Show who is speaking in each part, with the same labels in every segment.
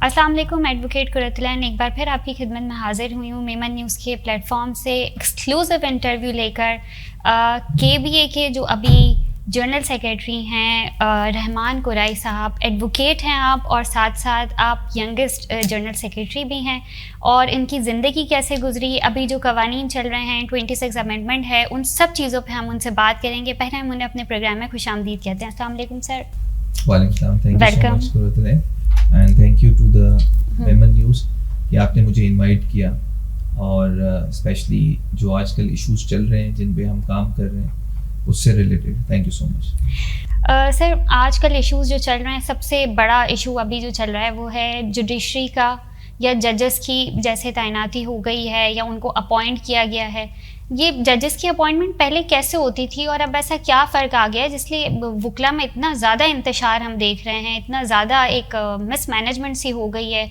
Speaker 1: السلام علیکم، ایڈوکیٹ قرۃ العین ایک بار پھر آپ کی خدمت میں حاضر ہوئی ہوں میمن نیوز کے پلیٹ فارم سے ایکسکلوسیو انٹرویو لے کر۔ KBA کے جو ابھی جنرل سیکریٹری ہیں رحمان قرائی صاحب، ایڈوکیٹ ہیں آپ، اور ساتھ ساتھ آپ ینگسٹ جنرل سیکریٹری بھی ہیں، اور ان کی زندگی کیسے گزری، ابھی جو قوانین چل رہے ہیں 26 امینڈمنٹ ہے، ان سب چیزوں پہ ہم ان سے بات کریں گے۔ پہلے ہم انہیں اپنے پروگرام میں خوش آمدید کہتے ہیں۔ السلام علیکم سر۔
Speaker 2: وعلیکم السلام، thank you so much Qurratulain, and thank you to the Memon News کہ آپ نے مجھے انوائٹ کیا، اور اسپیشلی جو آج کل ایشوز چل رہے ہیں جن پہ ہم کام کر رہے ہیں اس سے ریلیٹڈ، تھینک یو سو مچ۔
Speaker 1: سر، آج کل ایشوز جو چل رہے ہیں، سب سے بڑا ایشو ابھی جو چل رہا ہے وہ ہے جوڈیشری کا، یا ججز کی جیسے تعیناتی ہو گئی ہے یا ان کو اپوائنٹ کیا گیا ہے۔ یہ ججز کی اپوائنٹمنٹ پہلے کیسے ہوتی تھی اور اب ایسا کیا فرق آ گیا ہے جس لیے وکلا میں اتنا زیادہ انتشار ہم دیکھ رہے ہیں، اتنا زیادہ ایک مس مینجمنٹ سی ہو گئی ہے،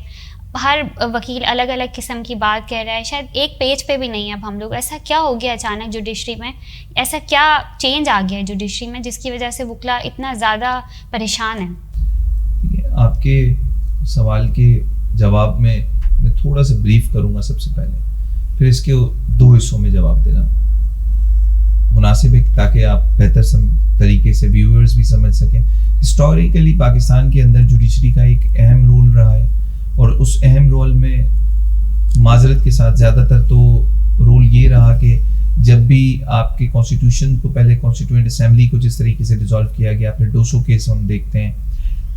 Speaker 1: ہر وکیل الگ الگ قسم کی بات کہہ رہا ہے، شاید ایک پیج پہ بھی نہیں ہے اب ہم لوگ۔ ایسا کیا ہو گیا اچانک جوڈیشری میں، ایسا کیا چینج آ گیا ہے جوڈیشری میں جس کی وجہ سے وکلا اتنا زیادہ پریشان ہیں؟
Speaker 2: آپ کے سوال کے جواب میں تھوڑا سا بریف کروں گا سب سے پہلے، پھر اس کے 2 حصوں میں جواب دینا مناسب ہے تاکہ آپ بہتر طریقے سے ویورز بھی سمجھ سکیں۔ ہسٹوریکلی پاکستان کے اندر جوڈیشری کا ایک اہم رول رہا ہے، اور اس اہم رول میں معذرت کے ساتھ زیادہ تر تو رول یہ رہا کہ جب بھی آپ کے کانسٹیٹیوشن کو پہلے کانسٹیٹیوئنٹ اسمبلی کو جس طریقے سے ڈیزالو کیا گیا، پھر 200 کیس ہم دیکھتے ہیں،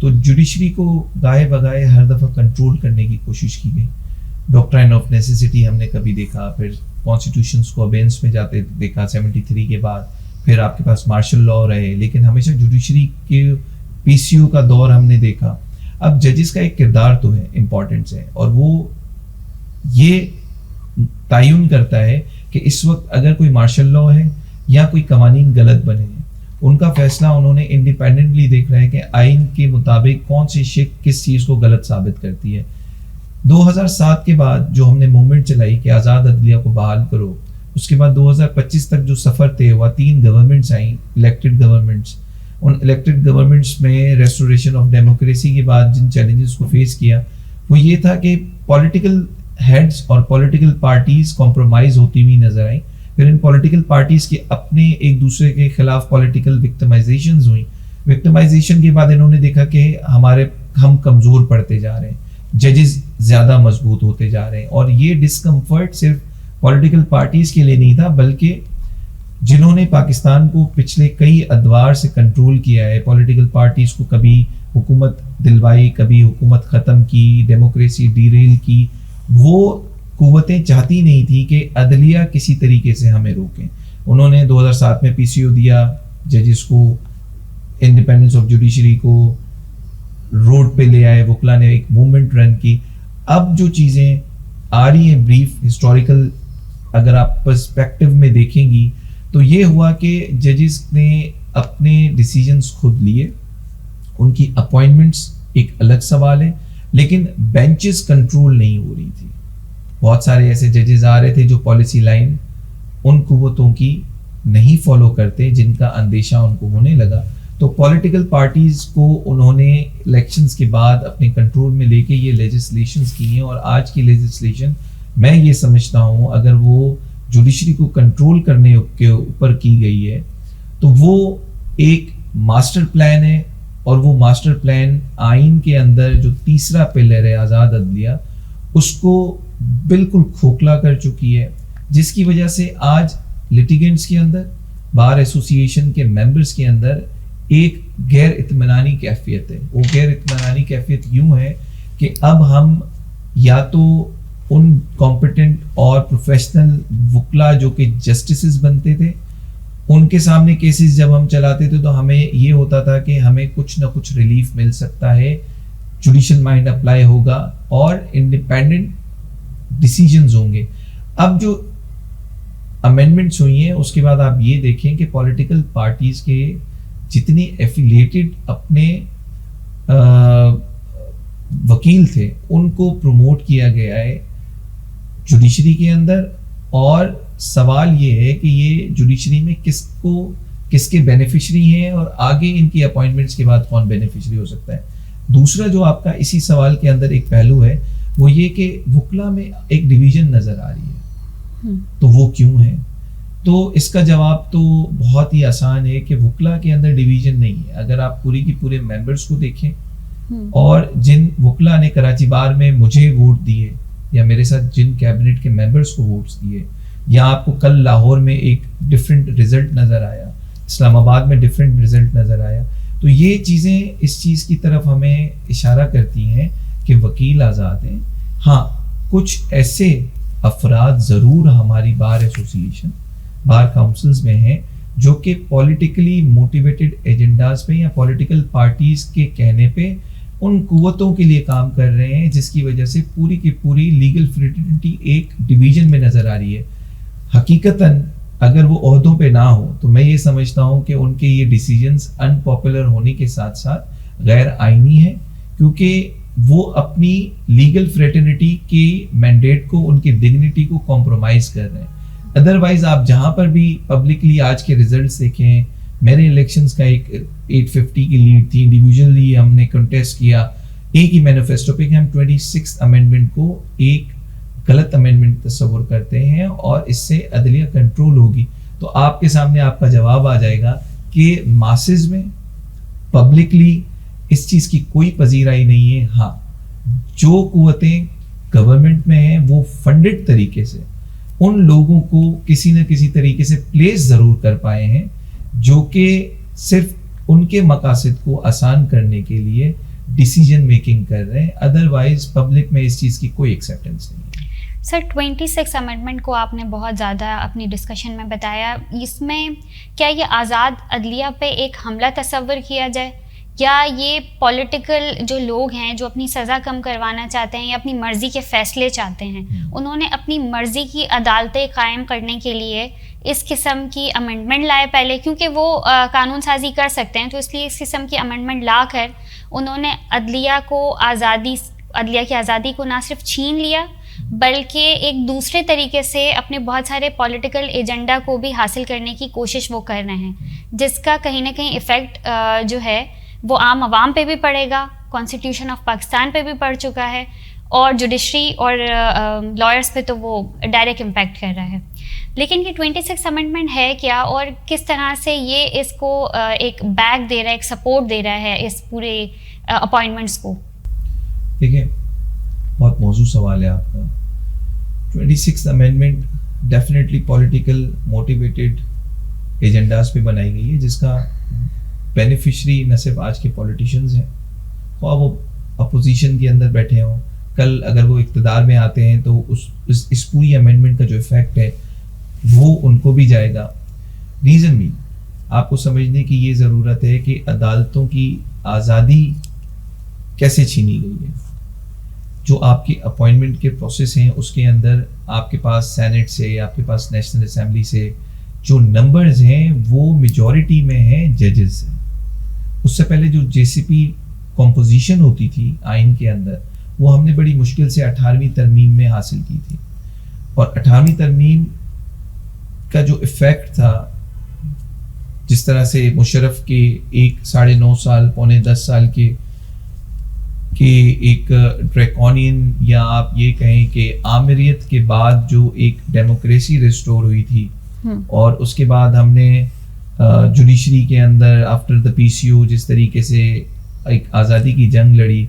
Speaker 2: تو جوڈیشری کو گائے بگائے ہر دفعہ کنٹرول کرنے کی کوشش کی گئی۔ ڈاکٹرائن آف نیسیسٹی ہم نے کبھی دیکھا، پھر کانسٹیٹیوشنس کو ابینس میں جاتے دیکھا 73 کے بعد، پھر آپ کے پاس مارشل لاء رہے، لیکن ہمیشہ جوڈیشری کے PCO کا دور ہم نے دیکھا۔ اب ججز کا ایک کردار تو ہے، امپورٹنس ہے، اور وہ یہ تعین کرتا ہے کہ اس وقت اگر کوئی مارشل لاء ہے یا کوئی قوانین غلط بنے ہیں، ان کا فیصلہ انہوں نے انڈیپینڈنٹلی دیکھ رہا ہے کہ آئین کے مطابق کون سی شق کس چیز کو غلط ثابت کرتی ہے۔ 2007 کے بعد جو ہم نے موومنٹ چلائی کہ آزاد عدلیہ کو بحال کرو، اس کے بعد 2025 تک جو سفر طے ہوا، 3 گورنمنٹس آئیں، الیکٹڈ گورنمنٹس۔ ان الیکٹڈ گورنمنٹس میں ریسٹوریشن آف ڈیموکریسی کے بعد جن چیلنجز کو فیس کیا وہ یہ تھا کہ پولیٹیکل ہیڈز اور پولیٹیکل پارٹیز کمپرومائز ہوتی ہوئی نظر آئیں۔ پھر ان پولیٹیکل پارٹیز کے اپنے ایک دوسرے کے خلاف پولیٹیکل وکٹمائزیشنز ہوئیں۔ وکٹمائزیشن کے بعد انہوں نے دیکھا کہ ہم کمزور پڑتے جا رہے ہیں، ججز زیادہ مضبوط ہوتے جا رہے ہیں، اور یہ ڈسکمفرٹ صرف پولیٹیکل پارٹیز کے لیے نہیں تھا بلکہ جنہوں نے پاکستان کو پچھلے کئی ادوار سے کنٹرول کیا ہے، پولیٹیکل پارٹیز کو کبھی حکومت دلوائی، کبھی حکومت ختم کی، ڈیموکریسی ڈیریل کی، وہ قوتیں چاہتی نہیں تھی کہ عدلیہ کسی طریقے سے ہمیں روکیں۔ انہوں نے 2007 میں PCO دیا ججز کو، انڈیپینڈنس آف جوڈیشری کو روڈ پہ لے آئے، وکلا نے ایک موومنٹ رن کی۔ اب جو چیزیں آ رہی ہیں بریف ہسٹوریکل اگر آپ پرسپیکٹو میں دیکھیں گی تو یہ ہوا کہ ججز نے اپنے ڈیسیجنز خود لیے، ان کی اپوائنٹمنٹس ایک الگ سوال ہے، لیکن بینچز کنٹرول نہیں ہو رہی تھی۔ بہت سارے ایسے ججز آ رہے تھے جو پالیسی لائن ان قوتوں کی نہیں فالو کرتے جن کا اندیشہ ان کو ہونے لگا، تو پولیٹیکل پارٹیز کو انہوں نے الیکشنز کے بعد اپنے کنٹرول میں لے کے یہ لیجسلیشنز کی ہیں، اور آج کی لیجسلیشن میں یہ سمجھتا ہوں اگر وہ جوڈیشری کو کنٹرول کرنے کے اوپر کی گئی ہے تو وہ ایک ماسٹر پلان ہے، اور وہ ماسٹر پلان آئین کے اندر جو 3 پلر ہے آزاد عدلیہ، اس کو بالکل کھوکھلا کر چکی ہے، جس کی وجہ سے آج لیٹیگنٹس کے اندر، بار ایسوسی ایشن کے ممبرس کے اندر ایک غیر اطمینانی کیفیت ہے۔ وہ غیر اطمینانی کیفیت یوں ہے کہ اب ہم یا تو ان کمپیٹنٹ اور پروفیشنل وکلا جو کہ جسٹسز بنتے تھے، ان کے سامنے کیسز جب ہم چلاتے تھے تو ہمیں یہ ہوتا تھا کہ ہمیں کچھ نہ کچھ ریلیف مل سکتا ہے، جوڈیشل مائنڈ اپلائی ہوگا اور انڈیپینڈنٹ ڈیسیجنز ہوں گے۔ اب جو امینڈمنٹس ہوئی ہیں اس کے بعد آپ یہ دیکھیں کہ پولیٹیکل پارٹیز کے جتنے ایفیلیٹڈ اپنے وکیل تھے ان کو پروموٹ کیا گیا ہے جوڈیشری کے اندر، اور سوال یہ ہے کہ یہ جوڈیشری میں کس کے بینیفیشری ہیں اور آگے ان کی اپوائنٹمنٹس کے بعد کون بینیفیشری ہو سکتا ہے۔ دوسرا جو آپ کا اسی سوال کے اندر ایک پہلو ہے وہ یہ کہ وکلا میں ایک ڈویژن نظر آ رہی ہے، تو وہ کیوں ہے؟ تو اس کا جواب تو بہت ہی آسان ہے کہ وکلا کے اندر ڈویژن نہیں ہے. اگر آپ پوری کی پورے ممبرز کو دیکھیں اور جن وکلا نے کراچی بار میں مجھے ووٹ دیے یا میرے ساتھ جن کیبنٹ کے ممبرز کو ووٹس دیے، یا آپ کو کل لاہور میں ایک ڈفرینٹ رزلٹ نظر آیا، اسلام آباد میں ڈفرینٹ رزلٹ نظر آیا، تو یہ چیزیں اس چیز کی طرف ہمیں اشارہ کرتی ہیں کہ وکیل آزاد ہیں. ہاں کچھ ایسے افراد ضرور ہماری بار ایسوسیشن، بار کاؤنسلز میں ہیں جو کہ پولیٹیکلی موٹیویٹڈ ایجنڈاز پہ یا پولیٹیکل پارٹیز کے کہنے پہ ان قوتوں کے لیے کام کر رہے ہیں، جس کی وجہ سے پوری کی پوری لیگل فریٹرنیٹی ایک ڈویژن میں نظر آ رہی ہے. حقیقتاً اگر وہ عہدوں پہ نہ ہو تو میں یہ سمجھتا ہوں کہ ان کے یہ ڈیسیجنز ان پاپولر ہونے کے ساتھ ساتھ غیر آئینی ہیں، کیونکہ وہ اپنی لیگل فریٹرنیٹی کی مینڈیٹ کو، ان کی ڈگنیٹی کو کمپرومائز کر رہے ہیں. ادروائز آپ جہاں پر بھی پبلکلی آج کے ریزلٹس دیکھیں، میرے الیکشنز کا ایک 850 کی لیڈ تھی، انڈیویجولی ہم نے کنٹیسٹ کیا ایک ہی مینیفیسٹو پہ کہ ہم 26 امینڈمنٹ کو ایک غلط امینڈمنٹ تصور کرتے ہیں اور اس سے عدلیہ کنٹرول ہوگی. تو آپ کے سامنے آپ کا جواب آ جائے گا کہ ماسز میں پبلکلی اس چیز کی کوئی پذیرائی نہیں ہے. ہاں جو قوتیں گورنمنٹ میں ہیں وہ فنڈڈ طریقے سے ان لوگوں کو کسی نہ کسی طریقے سے پلیس ضرور کر پائے ہیں جو کہ صرف ان کے مقاصد کو آسان کرنے کے لیے ڈیسیجن میکنگ کر رہے ہیں. ادروائز پبلک میں اس چیز کی کوئی ایکسیپٹنس نہیں ہے.
Speaker 1: سر 26 امینڈمنٹ کو آپ نے بہت زیادہ اپنی ڈسکشن میں بتایا، اس میں کیا یہ آزاد عدلیہ پہ ایک حملہ تصور کیا جائے، یا یہ پولیٹیکل جو لوگ ہیں جو اپنی سزا کم کروانا چاہتے ہیں یا اپنی مرضی کے فیصلے چاہتے ہیں، انہوں نے اپنی مرضی کی عدالتیں قائم کرنے کے لیے اس قسم کی امینڈمنٹ لائے پہلے، کیونکہ وہ قانون سازی کر سکتے ہیں، تو اس لیے اس قسم کی امینڈمنٹ لا کر انہوں نے عدلیہ کی آزادی کو نہ صرف چھین لیا بلکہ ایک دوسرے طریقے سے اپنے بہت سارے پولیٹیکل ایجنڈا کو بھی حاصل کرنے کی کوشش وہ کر رہے ہیں، جس کا کہیں نہ کہیں ایفیکٹ جو ہے وہ عام عوام پہ بھی پڑے گا، کانسٹیٹیوشن آف پاکستان پہ بھی پڑ چکا ہے، اور جوڈیشری اور لائرس پہ تو وہ ڈائریکٹ امپیکٹ کر رہا ہے. لیکن یہ 26 امینڈمنٹ ہے کیا، اور کس طرح سے یہ اس کو ایک بیک دے رہا ہے، ایک سپورٹ دے رہا ہے اس پورے اپوائنٹمنٹس کو؟
Speaker 2: دیکھیں بہت موضوع سوال ہے آپ کا. 26 amendment definitely political motivated agendas پہ بنائی گئی ہے، جس کا بینیفیشری نہ صرف آج کے پولیٹیشنز ہیں، خواہ وہ اپوزیشن کے اندر بیٹھے ہوں، کل اگر وہ اقتدار میں آتے ہیں تو اس پوری امینڈمنٹ کا جو ایفیکٹ ہے وہ ان کو بھی جائے گا. ریزن بھی آپ کو سمجھنے کی یہ ضرورت ہے کہ عدالتوں کی آزادی کیسے چھینی گئی ہے. جو آپ کی اپوائنٹمنٹ کے پروسیس ہیں اس کے اندر آپ کے پاس سینٹ سے، آپ کے پاس نیشنل اسمبلی سے جو نمبرز ہیں وہ میجورٹی میں ہیں ججز سے. اس سے پہلے جو جے سی پی کمپوزیشن ہوتی تھی آئین کے اندر، وہ ہم نے بڑی مشکل سے 18ویں ترمیم میں حاصل کی تھی، اور 18ویں ترمیم کا جو ایفیکٹ تھا، جس طرح سے مشرف کے 9.5 سال 10 سال کے ایک ڈریکونین، یا آپ یہ کہیں کہ آمریت کے بعد جو ایک ڈیموکریسی ریسٹور ہوئی تھی، اور اس کے بعد ہم نے جوڈیشری کے اندر آفٹر دا پی سی او جس طریقے سے ایک آزادی کی جنگ لڑی،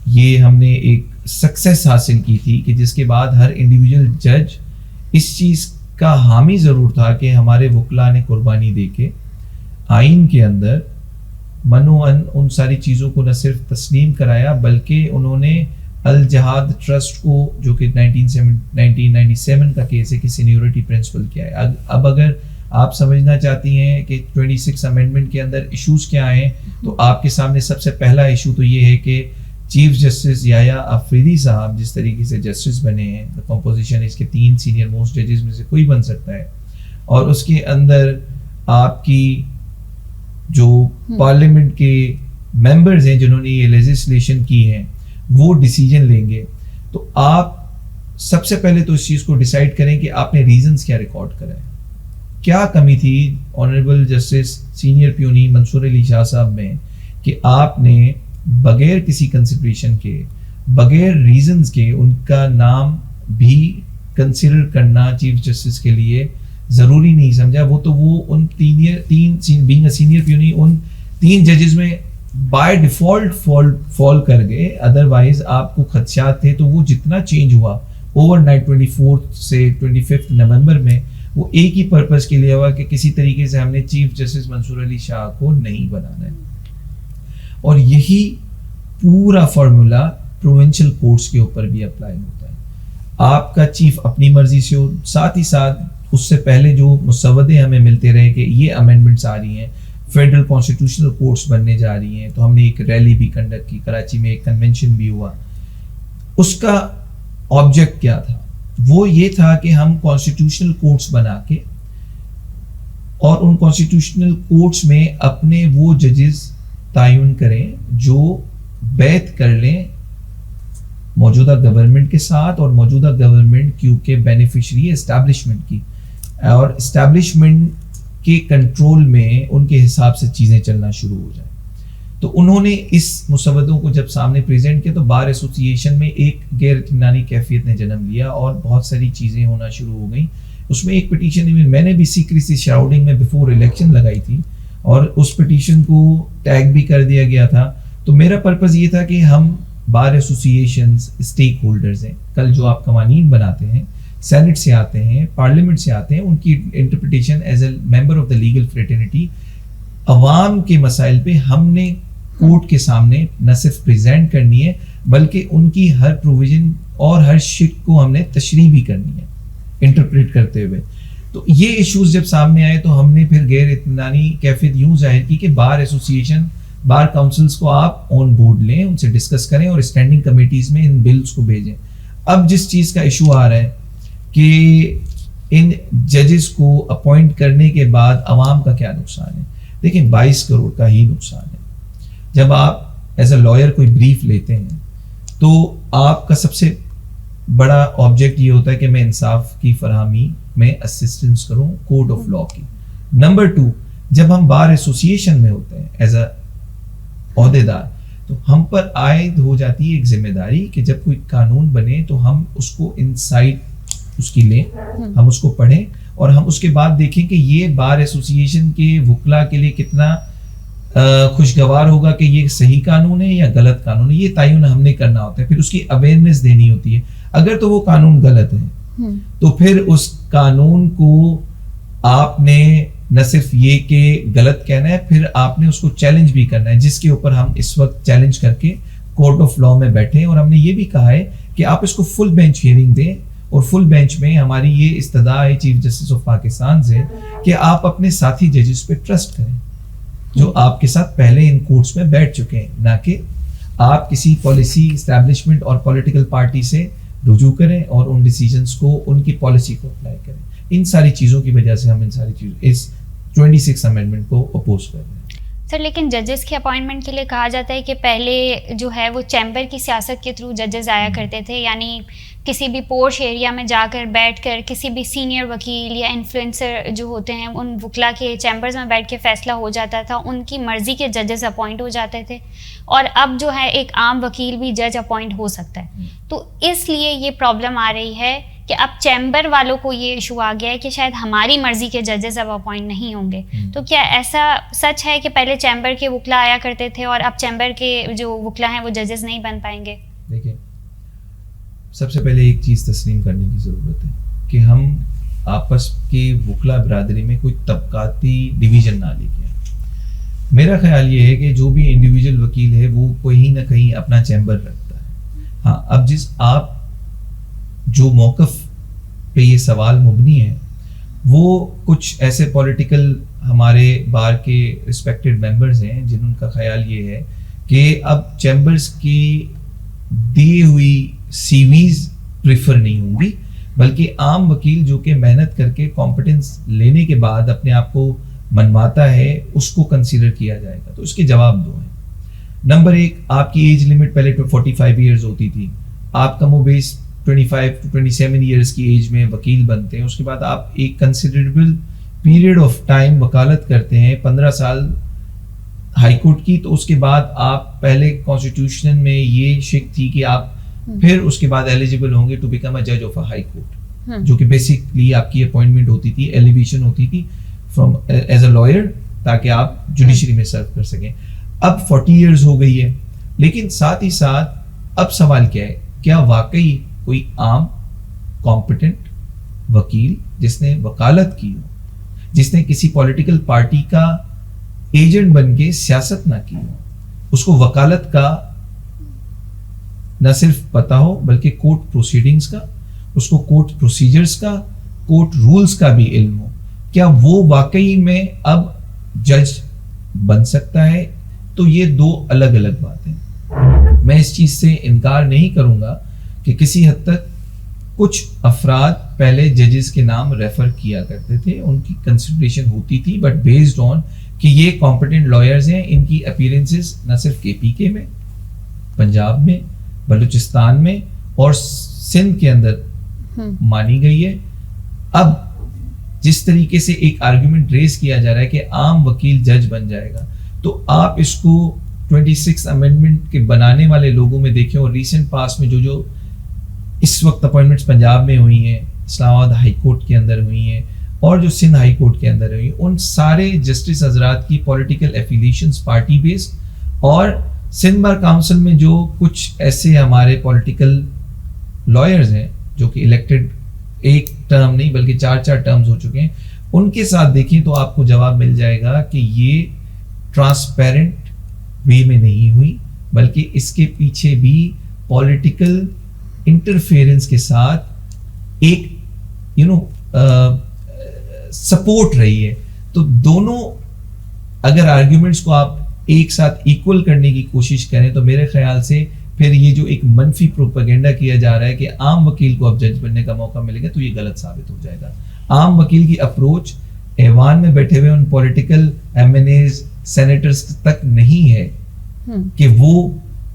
Speaker 2: یہ ہم نے ایک سکسیس حاصل کی تھی کہ جس کے بعد ہر انڈیویجول جج اس چیز کا حامی ضرور تھا کہ ہمارے وکلا نے قربانی دے کے آئین کے اندر منوعن ان ساری چیزوں کو نہ صرف تسلیم کرایا بلکہ انہوں نے الجہاد ٹرسٹ کو، جو کہ 1997 کا کیس ہے، کہ سینیورٹی پرنسپل کیا ہے. اب اگر آپ سمجھنا چاہتی ہیں کہ 26 امینڈمنٹ کے اندر ایشوز کیا ہیں، تو آپ کے سامنے سب سے پہلا ایشو تو یہ ہے کہ چیف جسٹس یحییٰ آفریدی صاحب جس طریقے سے جسٹس بنے ہیں، کمپوزیشن اس کے 3 سینئر موسٹ ججز میں سے کوئی بن سکتا ہے، اور اس کے اندر آپ کی جو پارلیمنٹ کے ممبرز ہیں جنہوں نے یہ لیجسلیشن کی ہیں وہ ڈیسیجن لیں گے. تو آپ سب سے پہلے تو اس چیز کو ڈیسائیڈ کریں کہ آپ نے ریزنز کیا ریکارڈ کرا ہے، کیا کمی تھی آنریبل جسٹس سینئر پیونی منصور علی شاہ صاحب میں کہ آپ نے بغیر کسی کنسیڈریشن کے, بغیر ریزنز کے ان کا نام بھی کنسیڈر کرنا چیف جسٹس کے لیے ضروری نہیں سمجھا. وہ تو وہ ان تین بینگ اے سینئر پیونی ان 3 ججز میں بائی ڈیفالٹ فال کر گئے. ادروائز آپ کو خدشات تھے. تو وہ جتنا چینج ہوا اوور نائٹ 24 سے 25 نومبر میں, وہ ایک ہی پرپز کے لیے ہوا کہ کسی طریقے سے ہم نے چیف جسٹس منصور علی شاہ کو نہیں بنانا ہے. اور یہی پورا فارمولا پروونشل کورٹس کے اوپر بھی اپلائی ہوتا ہے. آپ کا چیف اپنی مرضی سے ہو, ساتھ ہی ساتھ اس سے پہلے جو مسودے ہمیں ملتے رہے کہ یہ امینڈمنٹس آ رہی ہیں, فیڈرل کانسٹیٹیوشنل کورٹس بننے جا رہی ہیں, تو ہم نے ایک ریلی بھی کنڈکٹ کی, کراچی میں ایک کنونشن بھی ہوا. اس کا آبجیکٹ کیا تھا؟ وہ یہ تھا کہ ہم کانسٹیٹیوشنل کورٹس بنا کے اور ان کانسٹیٹیوشنل کورٹس میں اپنے وہ ججز تعین کریں جو بیعت کر لیں موجودہ گورنمنٹ کے ساتھ, اور موجودہ گورنمنٹ کیونکہ بینیفیشری ہے اسٹیبلشمنٹ کی, اور اسٹیبلشمنٹ کے کنٹرول میں ان کے حساب سے چیزیں چلنا شروع ہو جائیں. تو انہوں نے اس مسودوں کو جب سامنے پریزنٹ کیا تو بار ایسوسیشن میں ایک غیر اطمینانی کیفیت نے جنم لیا اور بہت ساری چیزیں ہونا شروع ہو گئیں. اس میں ایک پٹیشن میں نے بھی سیکریسی شراؤڈنگ میں بیفور الیکشن لگائی تھی, اور اس پٹیشن کو ٹیگ بھی کر دیا گیا تھا. تو میرا پرپز یہ تھا کہ ہم بار ایسوسیشنز اسٹیک ہولڈرز ہیں, کل جو آپ قوانین بناتے ہیں, سینٹ سے آتے ہیں, پارلیمنٹ سے آتے ہیں, ان کی interpretation as a member of the legal fraternity عوام کے مسائل پہ ہم نے کورٹ کے سامنے نہ صرف پریزنٹ کرنی ہے بلکہ ان کی ہر پروویژن اور ہر شک کو ہم نے تشریح بھی کرنی ہے انٹرپریٹ کرتے ہوئے. تو یہ ایشوز جب سامنے آئے تو ہم نے پھر غیر اطمینانی کیفیت یوں ظاہر کی کہ بار ایسوسیشن بار کاؤنسلز کو آپ آن بورڈ لیں, ان سے ڈسکس کریں اور اسٹینڈنگ کمیٹیز میں ان بلز کو بھیجیں. اب جس چیز کا ایشو آ رہا ہے کہ ان ججز کو اپوائنٹ کرنے کے بعد عوام کا کیا نقصان ہے, دیکھیں 22 کروڑ کا ہی نقصان ہے. جب آپ ایز اے لائر کوئی بریف لیتے ہیں تو آپ کا سب سے بڑا آبجیکٹ یہ ہوتا ہے کہ میں انصاف کی فراہمی میں اسسٹنس کروں کوڈ آف لا کی. نمبر 2, جب ہم بار ایسوسیشن میں ہوتے ہیں ایز اے عہدے دار تو ہم پر عائد ہو جاتی ہے ایک ذمہ داری کہ جب کوئی قانون بنے تو ہم اس کو انسائٹ اس کی لیں, ہم اس کو پڑھیں اور ہم اس کے بعد دیکھیں کہ یہ بار ایسوسیشن کے وکلا کے لیے کتنا خوشگوار ہوگا کہ یہ صحیح قانون ہے یا غلط قانون ہے. یہ تعین ہم نے کرنا ہوتا ہے, پھر اس کی اویئرنیس دینی ہوتی ہے. اگر تو وہ قانون غلط ہے تو پھر اس قانون کو آپ نے نہ صرف یہ کہ غلط کہنا ہے, پھر آپ نے اس کو چیلنج بھی کرنا ہے, جس کے اوپر ہم اس وقت چیلنج کر کے کورٹ آف لا میں بیٹھے. اور ہم نے یہ بھی کہا ہے کہ آپ اس کو فل بینچ ہیئرنگ دیں, اور فل بینچ میں ہماری یہ استدعا ہے چیف جسٹس آف پاکستان سے کہ آپ اپنے ساتھی ججز پہ ٹرسٹ کریں جو آپ کے ساتھ پہلے ان کورٹس میں بیٹھ چکے ہیں, نہ کہ آپ کسی پالیسی اسٹیبلشمنٹ اور پولیٹیکل پارٹی سے رجوع کریں اور ان ڈیسیجنس کو, ان کی پالیسی کو اپلائی کریں. ان ساری چیزوں کی وجہ سے ہم ان ساری چیزوں اس 26 امینڈمنٹ کو اپوز کر رہے ہیں.
Speaker 1: سر لیکن ججز کی اپوائنٹمنٹ کے لیے کہا جاتا ہے کہ پہلے جو ہے وہ چیمبر کی سیاست کے تھرو ججز آیا کرتے تھے, یعنی کسی بھی پورش ایریا میں جا کر بیٹھ کر کسی بھی سینئر وکیل یا انفلوئنسر جو ہوتے ہیں ان وکلا کے چیمبرز میں بیٹھ کے فیصلہ ہو جاتا تھا, ان کی مرضی کے ججز اپوائنٹ ہو جاتے تھے. اور اب جو ہے ایک عام وکیل بھی جج اپوائنٹ ہو سکتا ہے. تو اس لیے یہ پرابلم آ رہی ہے کہ اب چیمبر والوں کو یہ ایشو آ گیا ہے کہ شاید ہماری مرضی کے ججز اب اپوائنٹ نہیں ہوں گے. تو کیا ایسا سچ ہے کہ پہلے چیمبر کے وکلا آیا کرتے تھے اور اب چیمبر کے جو وکلا ہیں وہ ججز نہیں بن پائیں گے؟
Speaker 2: دیکھیں, سب سے پہلے ایک چیز تسلیم کرنے کی ضرورت ہے کہ ہم آپس کی وکلا برادری میں کوئی طبقاتی ڈویژن نہ لے کے. میرا خیال یہ ہے کہ جو بھی انڈیویجول وکیل ہے وہ کہیں نہ کہیں اپنا چیمبر رکھتا ہے. ہاں, اب جس آپ جو موقف پہ یہ سوال مبنی ہے وہ کچھ ایسے پولیٹیکل ہمارے بار کے رسپیکٹڈ ممبرز ہیں جن کا خیال یہ ہے کہ اب چیمبرز کی دی ہوئی سی ویز پریفر نہیں ہوں گی, بلکہ عام وکیل جو کہ محنت کر کے کمپٹنس لینے کے بعد اپنے آپ کو منواتا ہے اس کو کنسیڈر کیا جائے گا. تو اس کے جواب دو ہیں. نمبر 1, آپ کی ایج لمٹ پہلے 45 ایئرز ہوتی تھی, آپ کم و بیش 25 to 27 ایئرز کی ایج میں وکیل بنتے ہیں. اس کے بعد آپ ایک کنسیڈریبل پیریڈ آف ٹائم وکالت کرتے ہیں, 15 سال ہائی کورٹ کی, تو اس کے بعد آپ پہلے کانسٹیٹیوشن میں یہ شک تھی کہ آپ پھر اس کے بعد ایلیجیبل ہوں گے ٹو بیکم اے جج آف اے ہائی کورٹ, جو کہ بیسکلی آپ کی اپوائنٹمنٹ ہوتی تھی, ایلیویشن ہوتی تھی فرام ایز اے لائر, تاکہ آپ جوڈیشری میں سرو کر سکیں. اب 40 ایئرز ہو گئی ہے, لیکن ساتھ ہی ساتھ اب سوال کیا ہے, کیا واقعی کوئی عام کمپیٹنٹ وکیل جس نے وکالت کی ہو, جس نے کسی پولیٹیکل پارٹی کا ایجنٹ بن کے سیاست نہ کی ہو, اس کو وکالت کا نہ صرف پتا ہو بلکہ کورٹ پروسیڈنگز کا, اس کو کورٹ پروسیجرز کا, کورٹ رولز کا بھی علم ہو, کیا وہ واقعی میں اب جج بن سکتا ہے؟ تو یہ دو الگ الگ باتیں. میں اس چیز سے انکار نہیں کروں گا کہ کسی حد تک کچھ افراد پہلے ججز کے نام ریفر کیا کرتے تھے, ان کی کنسیڈریشن ہوتی تھی, بٹ بیسڈ آن کہ یہ کمپیٹنٹ لائرز ہیں, ان کی اپیرنسز نہ صرف کے پی کے میں, پنجاب میں, بلوچستان میں اور سندھ کے اندر مانی گئی ہے. اب جس طریقے سے ایک آرگیومنٹ ریز کیا جا رہا ہے کہ عام وکیل جج بن جائے گا, تو آپ اس کو 26 امینڈمنٹ کے بنانے والے لوگوں میں دیکھیں, اور ریسنٹ پاس میں جو اس وقت اپوائنٹمنٹس پنجاب میں ہوئی ہیں, اسلام آباد ہائی کورٹ کے اندر ہوئی ہیں, اور جو سندھ ہائی کورٹ کے اندر ہوئی, ان سارے جسٹس حضرات کی پولیٹیکل ایفیلیشنز پارٹی بیسڈ, اور سندھ بار کاؤنسل میں جو کچھ ایسے ہمارے پولیٹیکل لائرز ہیں جو کہ الیکٹڈ ایک ٹرم نہیں بلکہ 4 ٹرمز ہو چکے ہیں, ان کے ساتھ دیکھیں تو آپ کو جواب مل جائے گا کہ یہ ٹرانسپیرنٹ وے میں نہیں ہوئی, بلکہ اس کے پیچھے بھی پولیٹیکل انٹرفیئرنس کے ساتھ ایک سپورٹ رہی ہے. تو دونوں اگر آرگیومنٹس کو آپ ایک ساتھ ایکول کرنے کی کوشش کریں تو میرے خیال سے پھر یہ جو ایک منفی پروپیگنڈا کیا جا رہا ہے کہ عام وکیل کو اب جج بننے کا موقع ملے گا, تو یہ غلط ثابت ہو جائے گا. عام وکیل کی اپروچ ایوان میں بیٹھے ہوئے ان political MNAs senators تک نہیں ہے کہ وہ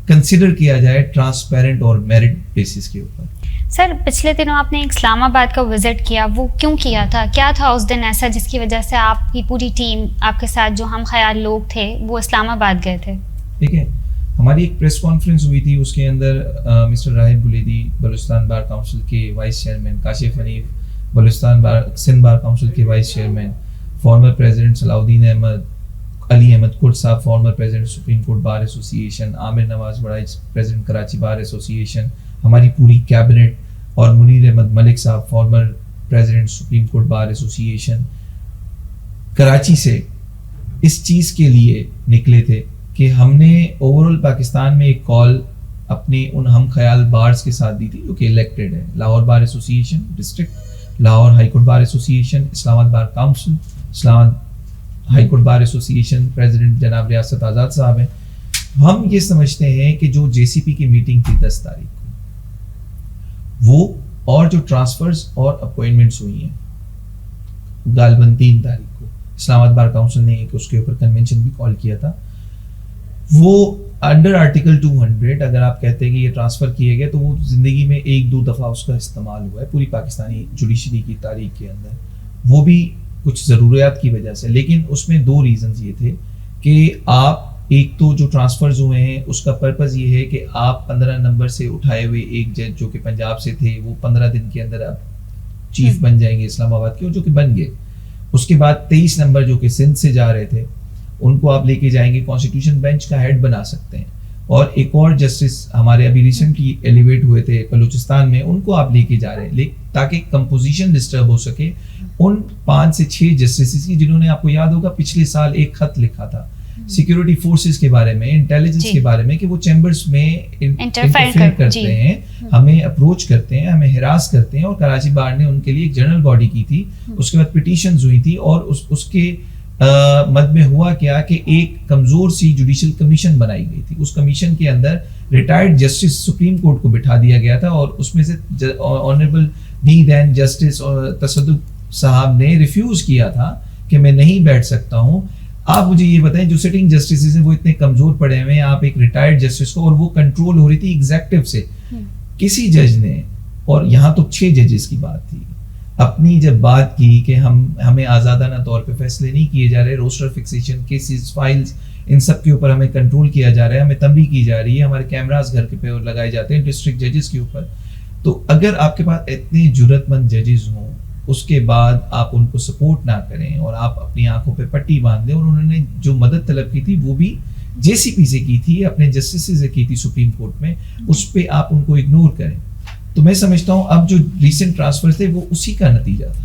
Speaker 2: کنسیڈر کیا جائے ٹرانسپیرنٹ اور میرٹ بیسس کے اوپر.
Speaker 1: سر پچھلے دنوں آپ نے اسلام آباد کا وزٹ کیا, وہ کیوں کیا تھا؟ کیا تھا اس دن ایسا جس کی وجہ سے آپ کی پوری ٹیم آپ کے ساتھ جو ہم خیال لوگ تھے وہ اسلام آباد گئے تھے؟
Speaker 2: ٹھیک ہے, ہماری ایک پریس کانفرنس ہوئی تھی, اس کے اندر mister Raheeb Buledi Balochistan bar council کے vice chairman, Kashif Hanif Balochistan Sindh bar council کے vice chairman, former president Salahuddin Ahmed, Ali Ahmed Kurd sahib former president supreme court bar association, عامر نواز بڑائچ پریزیڈنٹ کراچی بار ایسوسی ایشن, ہماری پوری کیبنٹ, اور Munir Ahmed Malik sahib former president supreme court bar association Karachi سے اس چیز کے لیے نکلے تھے کہ ہم نے اوور آل پاکستان میں ایک کال اپنے ان ہم خیال بارز کے ساتھ دی تھی جو کہ الیکٹڈ ہے, لاہور بار ایسوسی ایشن district, Lahore high court bar ایسوسی ایشن, اسلام آباد بار کاؤنسل, اسلام آباد ہائی کورٹ بار ایسوسی ایشن پریزیڈنٹ جناب ریاست آزاد صاحب ہیں. ہم یہ سمجھتے ہیں کہ جو جے سی پی کی میٹنگ تھی 10 تاریخ کو, وہ اور جو ٹرانسفرز اور اپوائنٹمنٹس ہوئی ہیں غالباً 3 تاریخ کو, اسلام آباد بار کاؤنسل نے ایک اس کے اوپر کنونشن بھی کال کیا تھا, وہ انڈر آرٹیکل 200 اگر آپ کہتے ہیں کہ یہ ٹرانسفر کیے گئے تو وہ زندگی میں 1-2 دفعہ اس کا استعمال ہوا ہے پوری پاکستانی جوڈیشری کی تاریخ کے اندر, وہ بھی کچھ ضروریات کی وجہ سے. لیکن اس میں 2 ریزنز یہ تھے کہ آپ ایک تو جو ٹرانسفرز ہوئے ہیں اس کا پرپز یہ ہے کہ آپ 15 نمبر سے اٹھائے ہوئے ایک جج جو کہ پنجاب سے تھے وہ 15 دن کے اندر اب چیف بن جائیں گے اسلام آباد کے, جو کہ بن گئے. اس کے بعد 23 نمبر جو کہ سندھ سے جا رہے تھے ان کو آپ لے کے جائیں گے, کانسٹیٹیوشن بینچ کا ہیڈ بنا سکتے ہیں. اور ایک اور جسٹس ہمارے ابھی ریسنٹلی ایلیویٹ ہوئے تھے بلوچستان میں, ان کو آپ لے کے جا رہے ہیں تاکہ کمپوزیشن ڈسٹرب ہو سکے ان 5 سے 6 جسٹسز کی, جنہوں نے آپ کو یاد ہوگا پچھلے سال ایک خط لکھا تھا سیکورٹی فورسز کے بارے میں, انٹیلیجنس کے بارے میں, کہ وہ چیمبرز میں انٹرفیئر کرتے ہیں, ہمیں اپروچ کرتے ہیں, ہمیں ہراس کرتے ہیں. اور کراچی بار نے ان کے لیے ایک جنرل باڈی کی تھی, اس کے بعد پٹیشنز ہوئی تھی, اور اس کے مد میں ہوا کیا کہ ایک کمزور سی جوڈیشل کمیشن بنائی گئی تھی. اس کمیشن کے اندر ریٹائرڈ جسٹس سپریم کورٹ کو بٹھا دیا گیا تھا, اور اس میں سے آنریبل دی دین جسٹس تصدق صاحب نے ریفیوز کیا تھا کہ میں نہیں بیٹھ سکتا ہوں. آپ مجھے یہ بتائیں جو سٹنگ جسٹسز ہیں وہ اتنے کمزور پڑے ہوئے ہیں, آپ ایک ریٹائرڈ جسٹس کو, اور وہ کنٹرول ہو رہی تھی ایگزیکٹو سے, کسی جج نے, اور یہاں تو 6 ججز کی بات تھی, اپنی جب بات کی کہ ہمیں آزادانہ طور پہ فیصلے نہیں کیے جا رہے, روسٹر فکسیشن کیسز فائلز ان سب کے اوپر ہمیں کنٹرول کیا جا رہا ہے, ہمیں تنبیہ کی جا رہی ہے, ہمارے کیمراز گھر کے پہ لگائے جاتے ہیں ڈسٹرکٹ ججز کے اوپر. تو اگر آپ کے پاس اتنے جرت مند ججز ہوں, اس کے بعد آپ ان کو سپورٹ نہ کریں اور آپ اپنی آنکھوں پہ پٹی باندھ دیں, اور انہوں نے جو مدد طلب کی تھی وہ بھی JCP سے کی تھی, اپنے جسٹس سے کی تھی سپریم کورٹ میں, اس پہ آپ ان کو اگنور کریں. تو میں سمجھتا ہوں اب جو ریسنٹ ٹرانسفر تھے وہ اسی کا نتیجہ تھا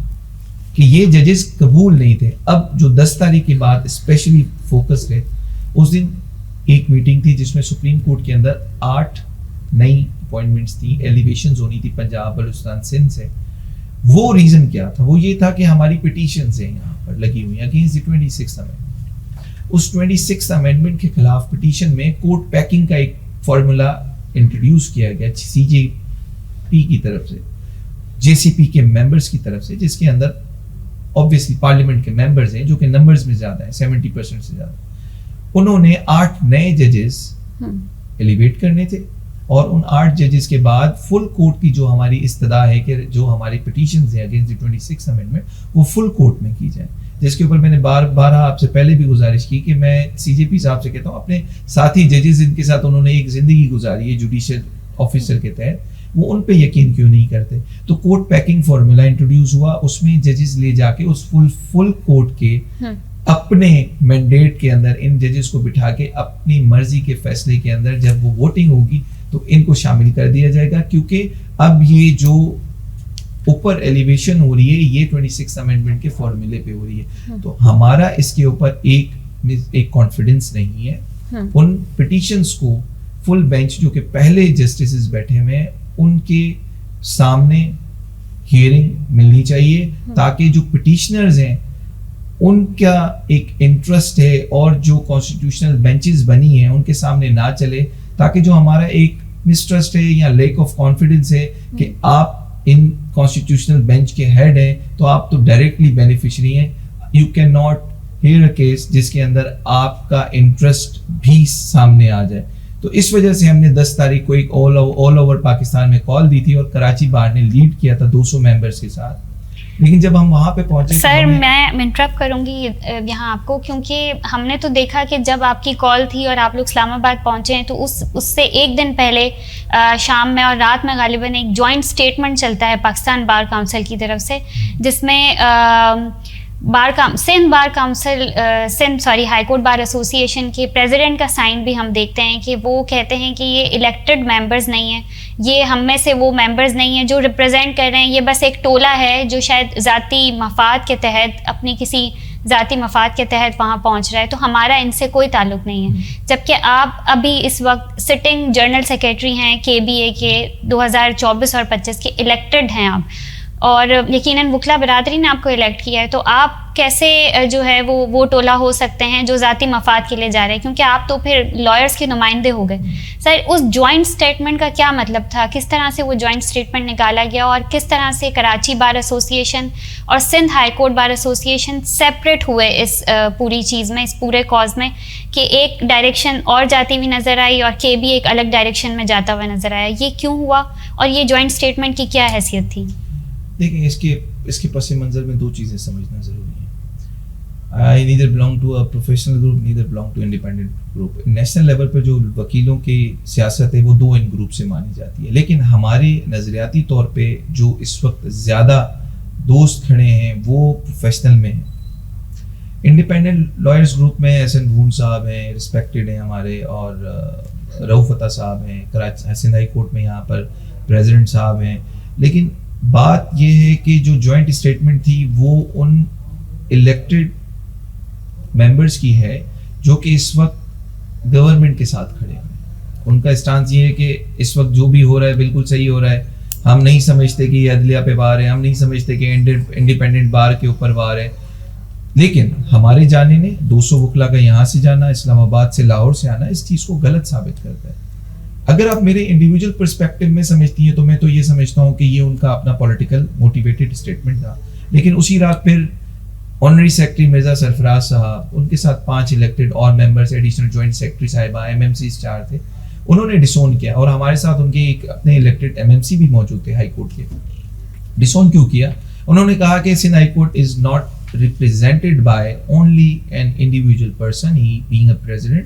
Speaker 2: کہ یہ ججز قبول نہیں تھے. اب جو 10 تاریخ کے بعد اسپیشلی فوکس رہے, اس دن ایک میٹنگ تھی جس میں سپریم کورٹ کے اندر 8 نئی اپوائنٹمنٹس تھیں, ایلیویشنز ہونی تھی پنجاب, بلوچستان, سندھ سے. وہ ریزن کیا تھا؟ وہ یہ تھا کہ ہماری پٹیشنز ہیں یہاں پر لگی ہوئی ہیں اگینسٹ دی 26th امینڈمنٹ. اس 26th امینڈمنٹ کے خلاف پٹیشن میں کوڈ پیکنگ کا ایک فارمولا انٹروڈیوس کیا گیا CJP کی طرف سے, JCP کے ممبرز کی طرف سے, جس کے اندر obviously پارلیمنٹ کے ممبرز ہیں جو کہ نمبرز میں زیادہ ہیں, 70% سے زیادہ. انہوں نے 8 نئے ججز ایلیویٹ کرنے تھے, اور ان 8 ججز کے بعد فل کورٹ کی جو ہماری استدعا ہے کہ جو ہماری پٹیشنز ہیں اگینسٹ دی 26th امینڈمنٹ وہ فل کورٹ میں کی جائیں, جس کے اوپر میں نے بار آپ سے پہلے بھی گزارش کی کہ میں CJP صاحب سے کہتا ہوں اپنے ساتھی ججز جن کے ساتھ انہوں نے ایک زندگی گزاری ہے جوڈیشل آفیسر کے تحت, وہ ان پہ یقین کیوں نہیں کرتے. تو کورٹ پیکنگ فارمولا انٹروڈیوس ہوا, اس میں ججز لے جا کے اس فل کورٹ کے اپنے مینڈیٹ کے اندر ان ججز کو بٹھا کے اپنی مرضی کے فیصلے کے اندر جب وہ ووٹنگ ہوگی تو ان کو شامل کر دیا جائے گا, کیونکہ اب یہ جو اوپر ایلیویشن ہو رہی ہے یہ 26th امینڈمنٹ کے فارمولے پہ ہو رہی ہے. تو ہمارا اس کے اوپر ایک کانفیڈنس نہیں ہے. ان پٹیشنز کو فل بینچ جو کہ پہلے جسٹسز بیٹھے ہوئے ہیں ان کے سامنے ہیئرنگ ملنی چاہیے, تاکہ جو پٹیشنرز ہیں ان کا ایک انٹرسٹ ہے اور جو کانسٹیٹیوشنل بینچز بنی ہیں ان کے سامنے نہ چلے, تاکہ جو ہمارا ایک مسٹرسٹ ہے یا لیک آف کانفیڈنس ہے کہ آپ ان کانسٹیٹیوشنل بینچ کے ہیڈ ہیں تو آپ تو ڈائریکٹلی بینیفیشری ہیں. You can not hear a case جس کے اندر آپ کا انٹرسٹ بھی سامنے آ جائے. تو اس وجہ سے ہم نے 10 تاریخ کو ایک آل اوور پاکستان میں کال دی تھی, اور کراچی بار نے لیڈ کیا تھا 200 ممبرس کے ساتھ. لیکن جب ہم وہاں پہ پہنچے,
Speaker 1: سر میں انٹرپٹ کروں گی یہاں آپ کو, کیونکہ ہم نے تو دیکھا کہ جب آپ کی کال تھی اور آپ لوگ اسلام آباد پہنچے ہیں تو اس سے ایک دن پہلے شام میں اور رات میں غالباً ایک جوائنٹ اسٹیٹمنٹ چلتا ہے پاکستان بار کونسل کی طرف سے, جس میں ہائی کورٹ بار ایسوسی ایشن کے پریزیڈنٹ کا سائن بھی ہم دیکھتے ہیں کہ وہ کہتے ہیں کہ یہ الیکٹڈ ممبرز نہیں ہیں, یہ ہم میں سے وہ ممبرز نہیں ہیں جو ریپرزینٹ کر رہے ہیں, یہ بس ایک ٹولہ ہے جو شاید ذاتی مفاد کے تحت اپنی کسی ذاتی مفاد کے تحت وہاں پہنچ رہا ہے, تو ہمارا ان سے کوئی تعلق نہیں ہے. جبکہ آپ ابھی اس وقت سٹنگ جنرل سیکریٹری ہیں KBA کے 2024 اور 25 کے الیکٹڈ ہیں آپ, اور یقیناً وکلا برادری نے آپ کو الیکٹ کیا ہے, تو آپ کیسے جو ہے وہ ٹولہ ہو سکتے ہیں جو ذاتی مفاد کے لیے جا رہے ہیں, کیونکہ آپ تو پھر لائرس کے نمائندے ہو گئے. سر اس جوائنٹ اسٹیٹمنٹ کا کیا مطلب تھا, کس طرح سے وہ جوائنٹ اسٹیٹمنٹ نکالا گیا, اور کس طرح سے کراچی بار ایسوسی ایشن اور سندھ ہائی کورٹ بار ایسوسی ایشن سیپریٹ ہوئے اس پوری چیز میں, اس پورے کاز میں, کہ ایک ڈائریکشن اور جاتی ہوئی نظر آئی اور KB ایک الگ ڈائریکشن میں جاتا ہوا نظر آیا, یہ کیوں ہوا اور یہ جوائنٹ اسٹیٹمنٹ کی کیا حیثیت تھی؟
Speaker 2: دیکھیں اس کے پس منظر میں 2 چیزیں سمجھنا ضروری ہیں. I neither belong to a professional group, neither belong to independent group. National level پر جو وکیلوں کی سیاست ہے وہ 2 ان گروپ سے مانی جاتی ہے, لیکن ہمارے نظریاتی طور پہ جو اس وقت زیادہ دوست کھڑے ہیں وہ پروفیشنل میں ہیں. انڈیپینڈنٹ لائرز گروپ میں احسن رون صاحب ہیں, رسپیکٹڈ ہیں ہمارے, اور رؤف عطا صاحب ہیں, کراچی سندھ ہائی کورٹ میں یہاں پر پریزیڈنٹ صاحب ہیں. لیکن بات یہ ہے کہ جو جوائنٹ اسٹیٹمنٹ تھی وہ ان الیکٹڈ ممبرس کی ہے جو کہ اس وقت گورنمنٹ کے ساتھ کھڑے ہیں. ان کا اسٹانس یہ ہے کہ اس وقت جو بھی ہو رہا ہے بالکل صحیح ہو رہا ہے, ہم نہیں سمجھتے کہ یہ عدلیہ پہ وار ہے, ہم نہیں سمجھتے کہ انڈیپینڈنٹ بار کے اوپر وار ہے. لیکن ہمارے جانے نے 200 وکلا کا یہاں سے جانا, اسلام آباد سے لاہور سے آنا, اس چیز کو غلط ثابت کرتا ہے. اگر آپ میرے انڈیویجول پرسپیکٹو میں سمجھتی ہیں تو میں تو یہ سمجھتا ہوں کہ یہ ان کا اپنا پولیٹیکل موٹیویٹڈ اسٹیٹمنٹ تھا. لیکن اسی رات پھر آنری سیکرٹری مرزا سرفراز صاحب, ان کے ساتھ 5 الیکٹڈ اور ممبرس, ایڈیشنل جوائنٹ سیکرٹری صاحبہ, MMCs 4 تھے, انہوں نے ڈسون کیا, اور ہمارے ساتھ ان کے ایک اپنے الیکٹڈ MMC بھی موجود تھے ہائی کورٹ کے. ڈسون کیوں کیا؟ انہوں نے کہا کہ Sindh high court is not represented by only an individual person, he being a president,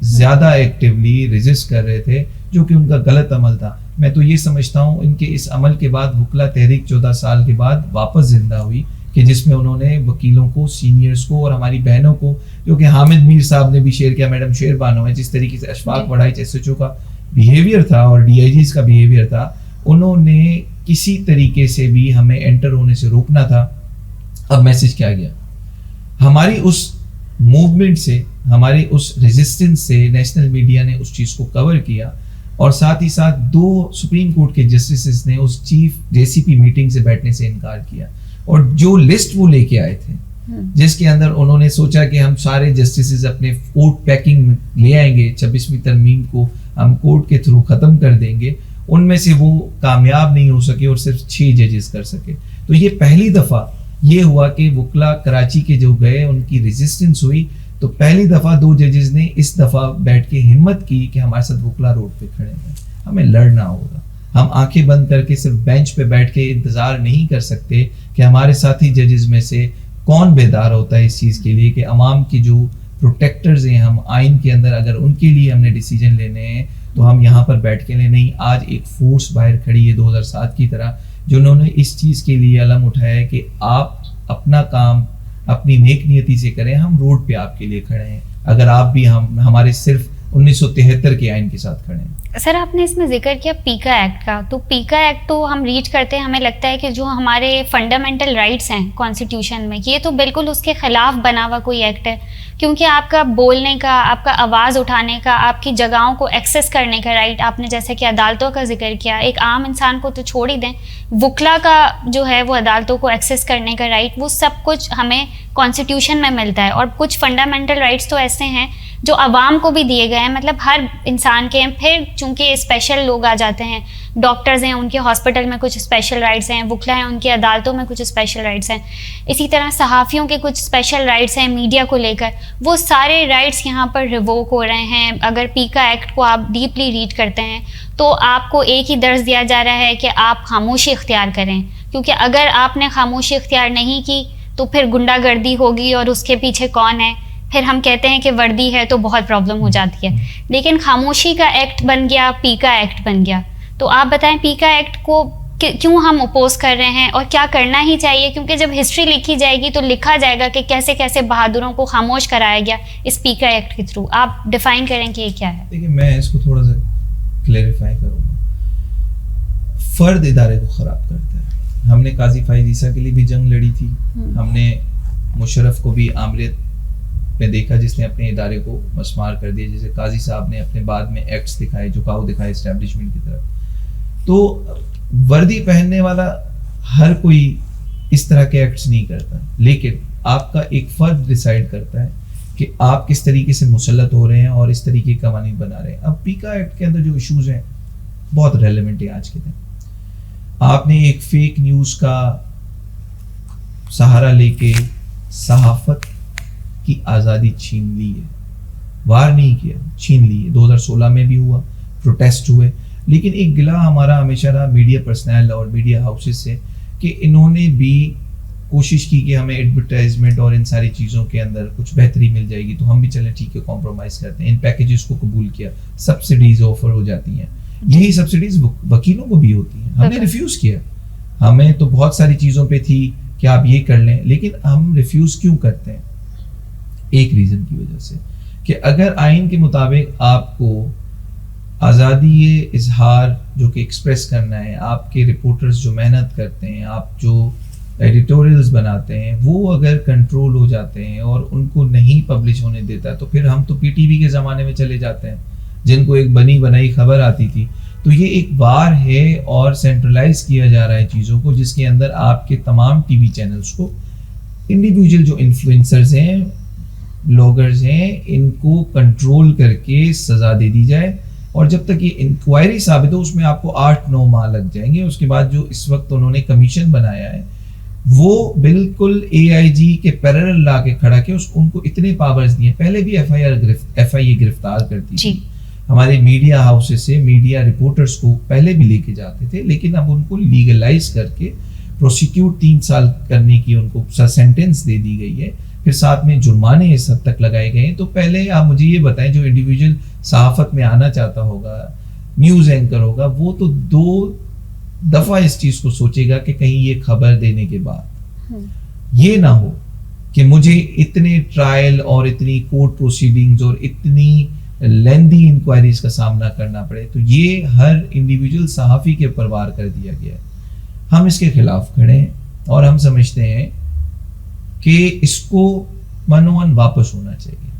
Speaker 2: زیادہ ایکٹیولی ریزسٹ کر رہے تھے، جو کہ ان کا غلط عمل تھا. میں تو یہ سمجھتا ہوں ان کے اس عمل کے بعد وکلا تحریک 14 سال کے بعد واپس زندہ ہوئی، کہ جس میں انہوں نے وکیلوں کو، سینئرز کو اور ہماری بہنوں کو، جو کہ حامد میر صاحب نے بھی شیئر کیا، میڈم شیر بانو ہے، جس طریقے سے اشفاق وڑائی ایس ایچ او کا بیہیویئر تھا اور ڈی آئی جیز کا بیہیویئر تھا، انہوں نے کسی طریقے سے بھی ہمیں انٹر ہونے سے روکنا تھا. اب میسج کیا گیا؟ ہماری اس موومنٹ سے، ہمارے اس ریزسٹنس سے نیشنل میڈیا نے اس چیز کو کور کیا، اور ساتھ ہی ساتھ 2 سپریم کورٹ کے جسٹسز نے اس چیف جے سی پی میٹنگ سے بیٹھنے سے انکار کیا. اور جو لسٹ وہ لے کے آئے تھے، جس کے اندر انہوں نے سوچا کہ ہم سارے جسٹسز اپنے کورٹ پیکنگ لے آئیں گے، 26ویں ترمیم کو ہم کورٹ کے تھرو ختم کر دیں گے، ان میں سے وہ کامیاب نہیں ہو سکے اور صرف 6 ججز کر سکے. تو یہ پہلی دفعہ یہ ہوا کہ وکلا کراچی کے جو گئے ان کی ریزسٹنس ہوئی، تو پہلی دفعہ 2 ججز نے اس دفعہ بیٹھ کے ہمت کی کہ ہمارے ساتھ وکلا روڈ پہ کھڑے ہیں، ہمیں لڑنا ہوگا. ہم آنکھیں بند کر کے صرف بینچ پہ بیٹھ کے انتظار نہیں کر سکتے کہ ہمارے ساتھی ججز میں سے کون بیدار ہوتا ہے اس چیز کے لیے کہ عوام کی جو پروٹیکٹرز ہیں، ہم آئین کے اندر اگر ان کے لیے ہم نے ڈیسیجن لینے ہیں تو ہم یہاں پر بیٹھ کے لیں. نہیں، آج ایک فورس باہر کھڑی ہے 2007 کی طرح، جنہوں نے اس چیز کے لیے علم اٹھایا ہے کہ آپ اپنا کام اپنی نیک نیتی سے کریں، ہم روڈ پہ آپ کے لیے کھڑے ہیں، اگر آپ بھی ہمارے صرف 1973 کے آئین کے ساتھ کھڑے ہیں.
Speaker 1: سر، آپ نے اس میں ذکر کیا پیکا ایکٹ کا، تو پیکا ایکٹ تو ہم ریڈ کرتے ہیں، ہمیں لگتا ہے کہ جو ہمارے فنڈامنٹل رائٹس ہیں کانسٹیٹیوشن میں، یہ تو بالکل اس کے خلاف بنا ہوا کوئی ایکٹ ہے، کیونکہ آپ کا بولنے کا، آپ کا آواز اٹھانے کا، آپ کی جگہوں کو ایکسیس کرنے کا رائٹ، آپ نے جیسے کہ عدالتوں کا ذکر کیا، ایک عام انسان کو تو چھوڑ ہی دیں، وکلا کا جو ہے وہ عدالتوں کو ایکسیس کرنے کا رائٹ، وہ سب کچھ ہمیں کانسٹیٹیوشن میں ملتا ہے. اور کچھ فنڈامنٹل رائٹس تو ایسے ہیں جو عوام کو بھی دیے گئے ہیں، مطلب ہر انسان کے ہیں. پھر چونکہ اسپیشل لوگ آ جاتے ہیں، ڈاکٹرز ہیں، ان کے ہاسپٹل میں کچھ اسپیشل رائٹس ہیں، وکلا ہیں، ان کی عدالتوں میں کچھ اسپیشل رائٹس ہیں. اسی طرح صحافیوں کے کچھ اسپیشل رائٹس ہیں میڈیا کو لے کر، وہ سارے رائٹس یہاں پر ریووک ہو رہے ہیں. اگر پیکا ایکٹ کو آپ ڈیپلی ریڈ کرتے ہیں تو آپ کو ایک ہی درس دیا جا رہا ہے کہ آپ خاموشی اختیار کریں، کیونکہ اگر آپ نے خاموشی اختیار نہیں کی تو پھر گنڈا گردی ہوگی، اور اس کے پیچھے کون ہے؟ پھر ہم کہتے ہیں کہ وردی ہے تو بہت پرابلم ہو جاتی ہے. لیکن خاموشی کا ایکٹ بن گیا، پیکا ایکٹ بن گیا. تو آپ بتائیں پیکا ایکٹ کو کیوں ہم اپوز کر رہے ہیں اور کیا کرنا ہی چاہیے؟ کیونکہ جب ہسٹری لکھی جائے گی تو لکھا جائے گا کہ کیسے کیسے بہادروں کو خاموش کرایا گیا اس پیکا ایکٹ کے تھرو. آپ ڈیفائن کریں کہ یہ کیا ہے.
Speaker 2: دیکھیں، میں اس کو تھوڑا سا کلیریفائی کروں گا. فرد ادارے کو خراب کرتا ہے. ہم نے قاضی فائز عیسیٰ کے لیے بھی جنگ لڑی تھی، ہم نے مشرف کو بھی آمریت میں دیکھا جس نے اپنے ادارے کو مسمار کر دیا، جیسے قاضی صاحب نے اپنے بعد میں ایکٹس دکھائے، جھکاؤ دکھائے اسٹیبلشمنٹ کی طرف. تو وردی پہننے والا ہر کوئی اس طرح کے ایکٹس نہیں کرتا، لیکن آپ کا ایک فرد ڈیسائیڈ کرتا ہے کہ آپ کس طریقے سے مسلط ہو رہے ہیں اور اس طریقے کے قوانین بنا رہے ہیں. اب پیکا ایکٹ کے اندر جو ایشوز ہیں بہت ریلیونٹ ہیں آج کے دن. آپ نے ایک فیک نیوز کا سہارا لے کے صحافت کی آزادی چھین لی ہے. وار نہیں کیا، چھین لی ہے. 2016 میں بھی ہوا، پروٹیسٹ ہوئے. لیکن ایک گلہ ہمارا ہمیشہ رہا میڈیا پرسنل اور میڈیا ہاؤسز سے کہ انہوں نے بھی کوشش کی کہ ہمیں ایڈورٹائزمنٹ اور ان ساری چیزوں کے اندر کچھ بہتری مل جائے گی تو ہم بھی چلیں ٹھیک ہے کمپرومائز کرتے ہیں. ان پیکیجز کو قبول کیا، سبسڈیز آفر ہو جاتی ہیں. یہی سبسڈیز وکیلوں کو بھی ہوتی ہیں. ہم نے ریفیوز کیا. ہمیں تو بہت ساری چیزوں پہ تھی کہ آپ یہ کر لیں، لیکن ہم ریفیوز کیوں کرتے ہیں؟ ایک ریزن کی وجہ سے کہ اگر آئین کے مطابق آپ کو آزادی اظہار جو کہ ایکسپریس کرنا ہے، آپ کے رپورٹرز جو محنت کرتے ہیں، آپ جو ایڈیٹوریلز بناتے ہیں، وہ اگر کنٹرول ہو جاتے ہیں اور ان کو نہیں پبلش ہونے دیتا تو پھر ہم تو پی ٹی وی کے زمانے میں چلے جاتے ہیں جن کو ایک بنی بنائی خبر آتی تھی. تو یہ ایک وار ہے اور سینٹرلائز کیا جا رہا ہے چیزوں کو، جس کے اندر آپ کے تمام ٹی وی چینلز کو انڈیویجول جو انفلوئنسرز ہیں، بلاگرز ہیں، ان کو کنٹرول کر کے سزا دے دی جائے. اور جب تک یہ انکوائری ثابت ہو، اس میں آپ کو 8-9 ماہ لگ جائیں گے. اس کے بعد جو اس وقت انہوں نے کمیشن بنایا ہے وہ بالکل اے آئی جی کے پیرلل لا کے کھڑا کے ان کو اتنے پاورز دیے. پہلے بھی ایف آئی اے گرفتار کرتی تھی ہمارے میڈیا ہاؤسز سے، میڈیا رپورٹرز کو پہلے بھی لے کے جاتے تھے، لیکن اب ان کو لیگلائز کر کے پروسیکیوٹ 3 سال کرنے کی ان کو سینٹینس دے دی گئی ہے. پھر ساتھ میں جرمانے اس حد تک لگائے گئے ہیں. تو پہلے آپ مجھے یہ بتائیں, جو انڈیویجول صحافت میں آنا چاہتا ہوگا, نیوز اینکر ہوگا, وہ تو 2 دفعہ اس چیز کو سوچے گا کہ کہیں یہ خبر دینے کے بعد یہ نہ ہو کہ مجھے اتنے ٹرائل اور اتنی کورٹ پروسیڈنگز اور اتنی لیندی انکوائریز کا سامنا کرنا پڑے. تو یہ ہر انڈیویجول صحافی کے اوپر وار کر دیا گیا ہے. ہم اس کے خلاف کھڑے ہیں اور ہم سمجھتے ہیں کہ اس کو منوان واپس ہونا چاہیے.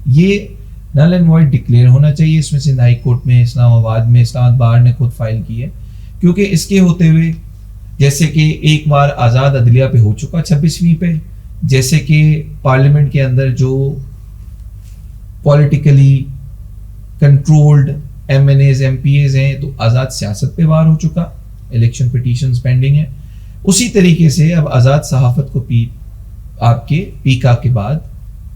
Speaker 2: یہ نل اینڈ وائڈ ڈکلیئر ہونا چاہیے. اس میں سے ہائی کورٹ میں اسلام آباد بار نے خود فائل کی ہے, کیونکہ اس کے ہوتے ہوئے جیسے کہ ایک بار آزاد عدلیہ پہ ہو چکا 26ویں پہ, جیسے کہ پارلیمنٹ کے اندر جو politically controlled MNAs MPAs ہیں تو آزاد سیاست پہ وار ہو چکا, الیکشن پٹیشنز پینڈنگ ہیں. اسی طریقے سے اب آزاد صحافت کو آپ کے پیکا کے بعد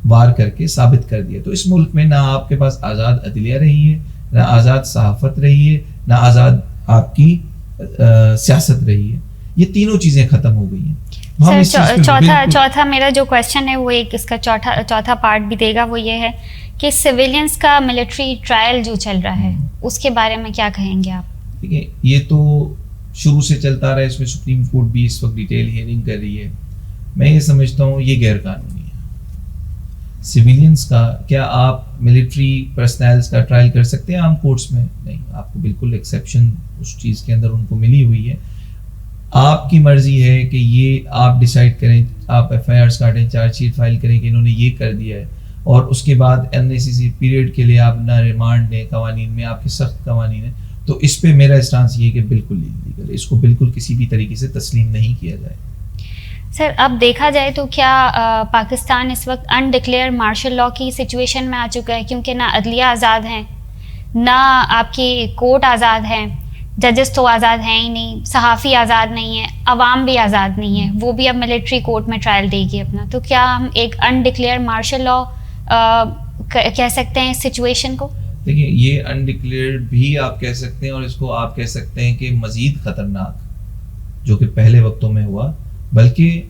Speaker 2: وار کر کے ثابت کر دیا. تو اس ملک میں نہ آپ کے پاس آزاد عدلیہ رہی ہے, نہ آزاد صحافت رہی ہے, نہ آزاد آپ کی سیاست رہی ہے. یہ تینوں چیزیں ختم ہو گئی ہیں.
Speaker 1: چوتھا میرا جو کویشچن ہے وہ ایک اس کا چوتھا پارٹ بھی دے گا, وہ یہ ہے کہ سویلینس کا ملٹری ٹرائل جو چل رہا ہے اس کے بارے میں کیا کہیں گے آپ؟
Speaker 2: دیکھیں, یہ تو شروع سے چلتا رہا ہے, اس میں سپریم کورٹ بھی اس وقت ڈیٹیل ہیئرنگ کر رہی ہے. میں یہ سمجھتا ہوں یہ غیر قانونی ہے. سویلینس کا کیا آپ ملٹری پرسنلز کا ٹرائل کر سکتے ہیں عام کورٹس میں؟ نہیں, آپ کو بالکل ایکسیپشن اس چیز کے اندر ان کو ملی ہوئی ہے. آپ کی مرضی ہے کہ یہ آپ ڈیسائیڈ کریں, آپ ایف آئی آرز کاٹیں, چارج شیٹ فائل کریں کہ انہوں نے یہ کر دیا ہے, اور اس کے بعد NACC پیریڈ کے لیے آپ نہ ریمانڈ دیں. قوانین میں آپ کے سخت قوانین ہیں. تو اس پہ میرا اسٹانس یہ ہے کہ بالکل انلیگل ہے, اس کو بالکل کسی بھی طریقے سے تسلیم نہیں کیا جائے.
Speaker 1: سر, اب دیکھا جائے تو کیا پاکستان اس وقت انڈکلیئر مارشل لاء کی سچویشن میں آ چکا ہے؟ کیونکہ نہ عدلیہ آزاد ہیں, نہ آپ کی کورٹ آزاد ہیں, ججز تو آزاد ہیں ہی نہیں, صحافی آزاد نہیں ہے, عوام بھی آزاد نہیں ہے, وہ بھی اب ملٹری کورٹ میں ٹرائل دے گی اپنا. تو کیا ہم ایک انڈکلیئر مارشل لاء کہہ سکتے ہیں اس سچویشن کو؟
Speaker 2: دیکھیں, یہ انڈکلیئر بھی آپ کہہ سکتے ہیں, اور اس کو آپ کہہ سکتے ہیں کہ مزید خطرناک جو کہ پہلے وقتوں میں ہوا, بلکہ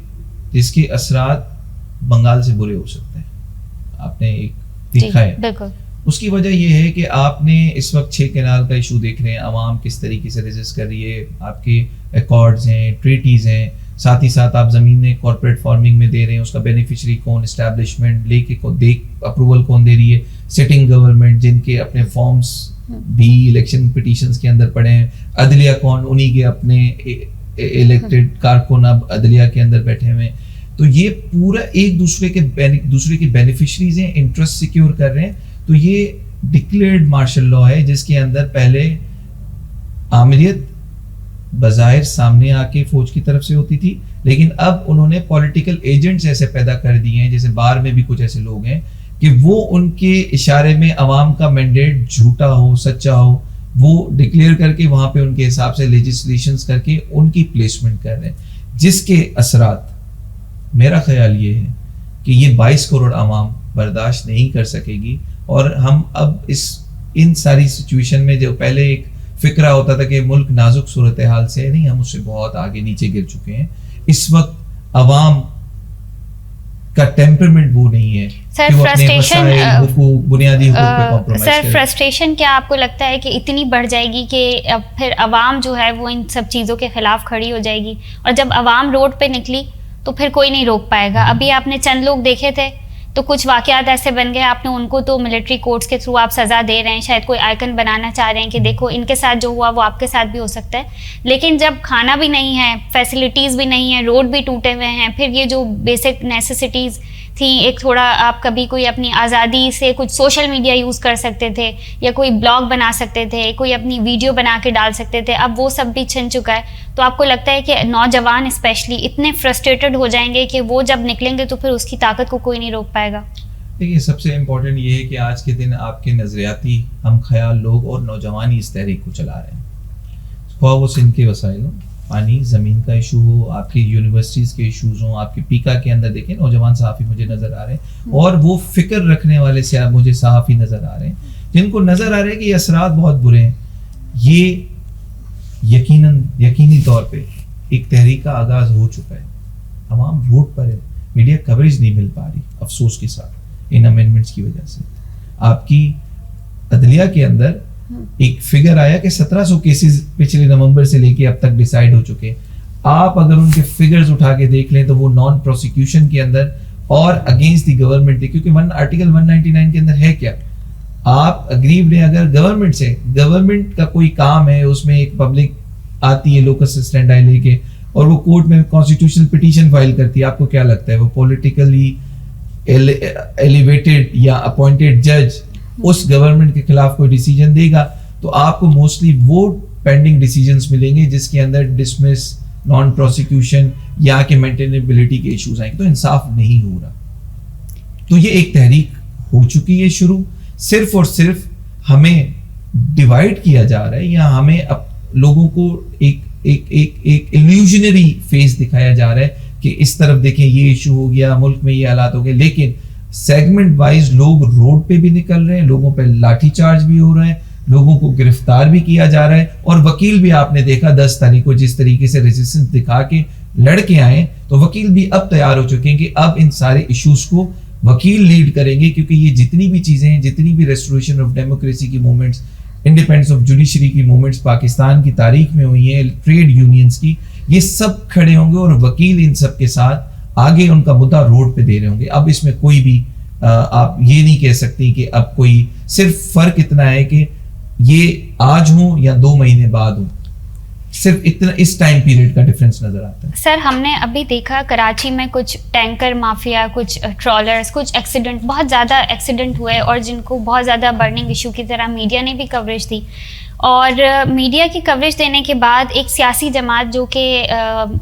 Speaker 2: اس کے اثرات بنگال سے برے ہو سکتے ہیں. آپ نے ایک دیکھا ہے.
Speaker 1: بالکل.
Speaker 2: اس کی وجہ یہ ہے کہ آپ نے اس وقت 6 کینال کا ایشو دیکھ رہے ہیں, عوام کس طریقے سے ریزسٹ کر رہی ہے. آپ کے ایکارڈز ہیں, ٹریٹیز ہیں, ساتھ ہی ساتھ آپ زمینیں کارپوریٹ فارمنگ میں دے رہے ہیں, اس کا بینیفیشری کون, اسٹیبلشمنٹ لے کے اپروول کون دے رہی ہے, سٹنگ گورنمنٹ جن کے اپنے فارمز بھی الیکشن پٹیشنز کے اندر پڑے ہیں, عدلیہ کون, انہی کے اپنے الیکٹڈ کارکن اب عدلیہ کے اندر بیٹھے ہوئے ہیں. تو یہ پورا ایک دوسرے کے بینیفیشریز ہیں, انٹرسٹ سیکیور کر رہے ہیں. تو یہ ڈکلیئرڈ مارشل لاء ہے جس کے اندر پہلے آمریت بظاہر سامنے آ کے فوج کی طرف سے ہوتی تھی, لیکن اب انہوں نے پولیٹیکل ایجنٹس ایسے پیدا کر دیے ہیں, جیسے بار میں بھی کچھ ایسے لوگ ہیں کہ وہ ان کے اشارے میں عوام کا مینڈیٹ جھوٹا ہو سچا ہو وہ ڈکلیئر کر کے وہاں پہ ان کے حساب سے لیجسلیشنز کر کے ان کی پلیسمنٹ کر رہے ہیں, جس کے اثرات میرا خیال یہ ہے کہ یہ 22 کروڑ عوام برداشت نہیں کر سکے گی. اور ہم اب ان ساری سچویشن میں جو پہلے ایک فکرہ ہوتا تھا کہ ملک نازک صورتحال سے نہیں, ہم اس سے بہت آگے نیچے گر چکے ہیں. اس وقت عوام کا ٹیمپرمنٹ وہ نہیں ہے کہ وہ اپنے مسائل, حقوق, بنیادی حقوق پہ کمپرومائز کرے.
Speaker 1: سر, فرسٹریشن کیا آپ کو لگتا ہے کہ اتنی بڑھ جائے گی کہ اب پھر عوام جو ہے وہ ان سب چیزوں کے خلاف کھڑی ہو جائے گی, اور جب عوام روڈ پہ نکلی تو پھر کوئی نہیں روک پائے گا؟ ابھی آپ نے چند لوگ دیکھے تھے تو کچھ واقعات ایسے بن گئے, آپ نے ان کو تو ملٹری کورٹس کے تھرو آپ سزا دے رہے ہیں, شاید کوئی آئیکن بنانا چاہ رہے ہیں کہ دیکھو ان کے ساتھ جو ہوا وہ آپ کے ساتھ بھی ہو سکتا ہے. لیکن جب کھانا بھی نہیں ہے, فیسلٹیز بھی نہیں ہے, روڈ بھی ٹوٹے ہوئے ہیں, پھر یہ جو بیسک نیسیسٹیز تھیں, ایک تھوڑا آپ کبھی کوئی اپنی آزادی سے کچھ سوشل میڈیا یوز کر سکتے تھے, یا کوئی بلاگ بنا سکتے تھے, کوئی اپنی ویڈیو بنا کے ڈال سکتے تھے, اب وہ سب بھی چھن چکا ہے. تو آپ کو لگتا ہے کہ نوجوان اسپیشلی اتنے فرسٹریٹڈ ہو جائیں گے کہ وہ جب نکلیں گے تو پھر اس کی طاقت کو کوئی نہیں روک پائے گا؟
Speaker 2: دیکھیے, سب سے امپورٹنٹ یہ ہے کہ آج کے دن آپ کے نظریاتی ہم خیال لوگ اور نوجوان ہی اس تحریک کو چلا رہے ہیں. خواہ وہ سندھ کے وسائل ہوں, پانی زمین کا ایشو ہو, آپ کی یونیورسٹیز کے ایشوز ہوں, آپ کے پیکا کے اندر دیکھیں نوجوان صحافی مجھے نظر آ رہے ہیں, اور وہ فکر رکھنے والے سے مجھے صحافی نظر آ رہے ہیں جن کو نظر آ رہے ہیں کہ یہ اثرات بہت برے ہیں. یہ یقینی طور پہ ایک تحریک کا آغاز ہو چکا ہے, عوام روڈ پر ہے, میڈیا کوریج نہیں مل پا رہی افسوس کے ساتھ ان امینڈمنٹس کی وجہ سے. آپ کی عدلیہ کے اندر ایک فگر آیا کہ 1700 کیسز پچھلے نومبر سے لے کے اب تک ڈیسائیڈ ہو چکے. آپ اگر ان کے فگرز اٹھا کے دیکھ لیں تو وہ نان پروسیکیوشن کے اندر اور اگینسٹ دی گورنمنٹ تھے, کیونکہ آرٹیکل 199 کے اندر ہے کیا, آپ اگریوڈ ہیں اگر گورنمنٹ سے, گورنمنٹ کا کوئی کام ہے اس میں ایک پبلک آتی ہے لوکس اسٹینڈائی لے کے اور وہ کورٹ میں کانسٹیٹیوشنل پٹیشن فائل کرتی ہے, آپ کو کیا لگتا ہے وہ پولیٹیکلی ایلیویٹڈ یا اپوائنٹڈ جج اس گورنمنٹ کے خلاف کوئی ڈیسیجن دے گا تو آپ کو موسٹلی وہ پینڈنگ ڈیسیجنس ملیں گے جس کے اندر ڈسمس, نان پروسیکیوشن یا کہ مینٹینیبلٹی کے ایشوز آئیں گے. تو انصاف نہیں ہو رہا. تو یہ ایک تحریک ہو چکی ہے شروع, صرف اور صرف ہمیں ڈیوائڈ کیا جا رہا ہے یا ہمیں لوگوں کو ایک ایلیوژنری فیس دکھایا جا رہا ہے کہ اس طرف دیکھیں یہ ایشو ہو گیا, ملک میں یہ حالات ہو گئے, لیکن سیگمنٹ وائز لوگ روڈ پہ بھی نکل رہے ہیں, لوگوں پہ لاٹھی چارج بھی ہو رہے ہیں, لوگوں کو گرفتار بھی کیا جا رہا ہے, اور وکیل بھی آپ نے دیکھا 10 تاریخ کو جس طریقے سے ریزسٹنس دکھا کے لڑ کے آئے, تو وکیل بھی اب تیار ہو چکے ہیں کہ اب ان سارے ایشوز کو وکیل لیڈ کریں گے, کیونکہ یہ جتنی بھی چیزیں ہیں, جتنی بھی ریسٹوریشن آف ڈیموکریسی کی موومنٹس, انڈیپینڈنس آف جوڈیشری کی موومنٹس پاکستان کی تاریخ میں ہوئی ہیں, ٹریڈ یونینز کی, یہ سب کھڑے ہوں گے اور وکیل ان سب کے ساتھ آگے ان کا مدعا روڈ پہ دے رہے ہوں گے. اب اس میں کوئی بھی آپ یہ نہیں کہہ سکتی کہ اب کوئی, صرف فرق اتنا ہے کہ یہ آج ہوں یا 2 مہینے بعد ہوں, صرف اتنا اس ٹائم پیریڈ کا ڈفرنس نظر آتا ہے.
Speaker 1: سر ہم نے ابھی دیکھا کراچی میں کچھ ٹینکر مافیا, کچھ ٹرالرز, کچھ ایکسیڈنٹ, بہت زیادہ ایکسیڈنٹ ہوئے اور جن کو بہت زیادہ برننگ ایشو کی طرح میڈیا نے بھی کوریج دی. اور میڈیا کی کوریج دینے کے بعد ایک سیاسی جماعت جو کہ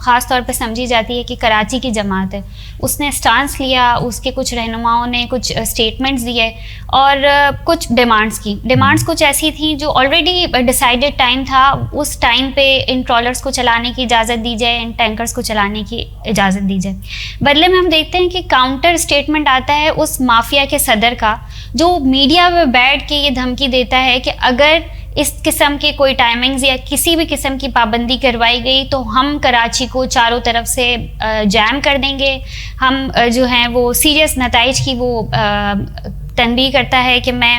Speaker 1: خاص طور پہ سمجھی جاتی ہے کہ کراچی کی جماعت ہے, اس نے اسٹانس لیا, اس کے کچھ رہنماؤں نے کچھ اسٹیٹمنٹس دیے اور کچھ ڈیمانڈس کچھ ایسی تھیں جو آلریڈی ڈیسائیڈڈ ٹائم تھا, اس ٹائم پہ ان ٹرالرس کو چلانے کی اجازت دی جائے, ان ٹینکرز کو چلانے کی اجازت دی جائے. بدلے میں ہم دیکھتے ہیں کہ کاؤنٹر اسٹیٹمنٹ آتا ہے اس مافیا کے صدر کا, جو میڈیا میں بیٹھ کے یہ دھمکی دیتا ہے کہ اگر اس قسم کے کوئی ٹائمنگز یا کسی بھی قسم کی پابندی کروائی گئی تو ہم کراچی کو چاروں طرف سے جیم کر دیں گے. ہم جو ہیں وہ سیریس نتائج کی وہ تنبیہ کرتا ہے کہ میں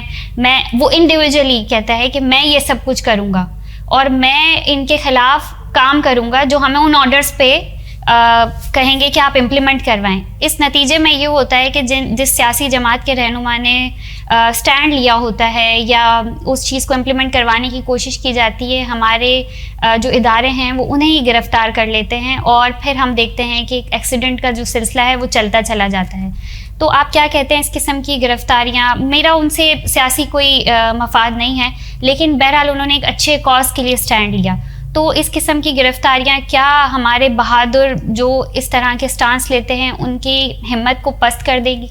Speaker 1: وہ انڈیویجولی کہتا ہے کہ میں یہ سب کچھ کروں گا اور میں ان کے خلاف کام کروں گا جو ہمیں ان آرڈرز پہ کہیں گے کہ آپ امپلیمنٹ کروائیں. اس نتیجے میں یہ ہوتا ہے کہ جس سیاسی جماعت کے رہنما نے سٹینڈ لیا ہوتا ہے یا اس چیز کو امپلیمنٹ کروانے کی کوشش کی جاتی ہے, ہمارے جو ادارے ہیں وہ انہیں ہی گرفتار کر لیتے ہیں اور پھر ہم دیکھتے ہیں کہ ایکسیڈنٹ کا جو سلسلہ ہے وہ چلتا چلا جاتا ہے. تو آپ کیا کہتے ہیں اس قسم کی گرفتاریاں؟ میرا ان سے سیاسی کوئی مفاد نہیں ہے, لیکن بہرحال انہوں نے ایک اچھے کاز کے لیے سٹینڈ لیا. تو اس قسم کی گرفتاریاں کیا ہمارے بہادر جو اس طرح کے سٹانس لیتے ہیں ان کی ہمت کو پست کر دے گی؟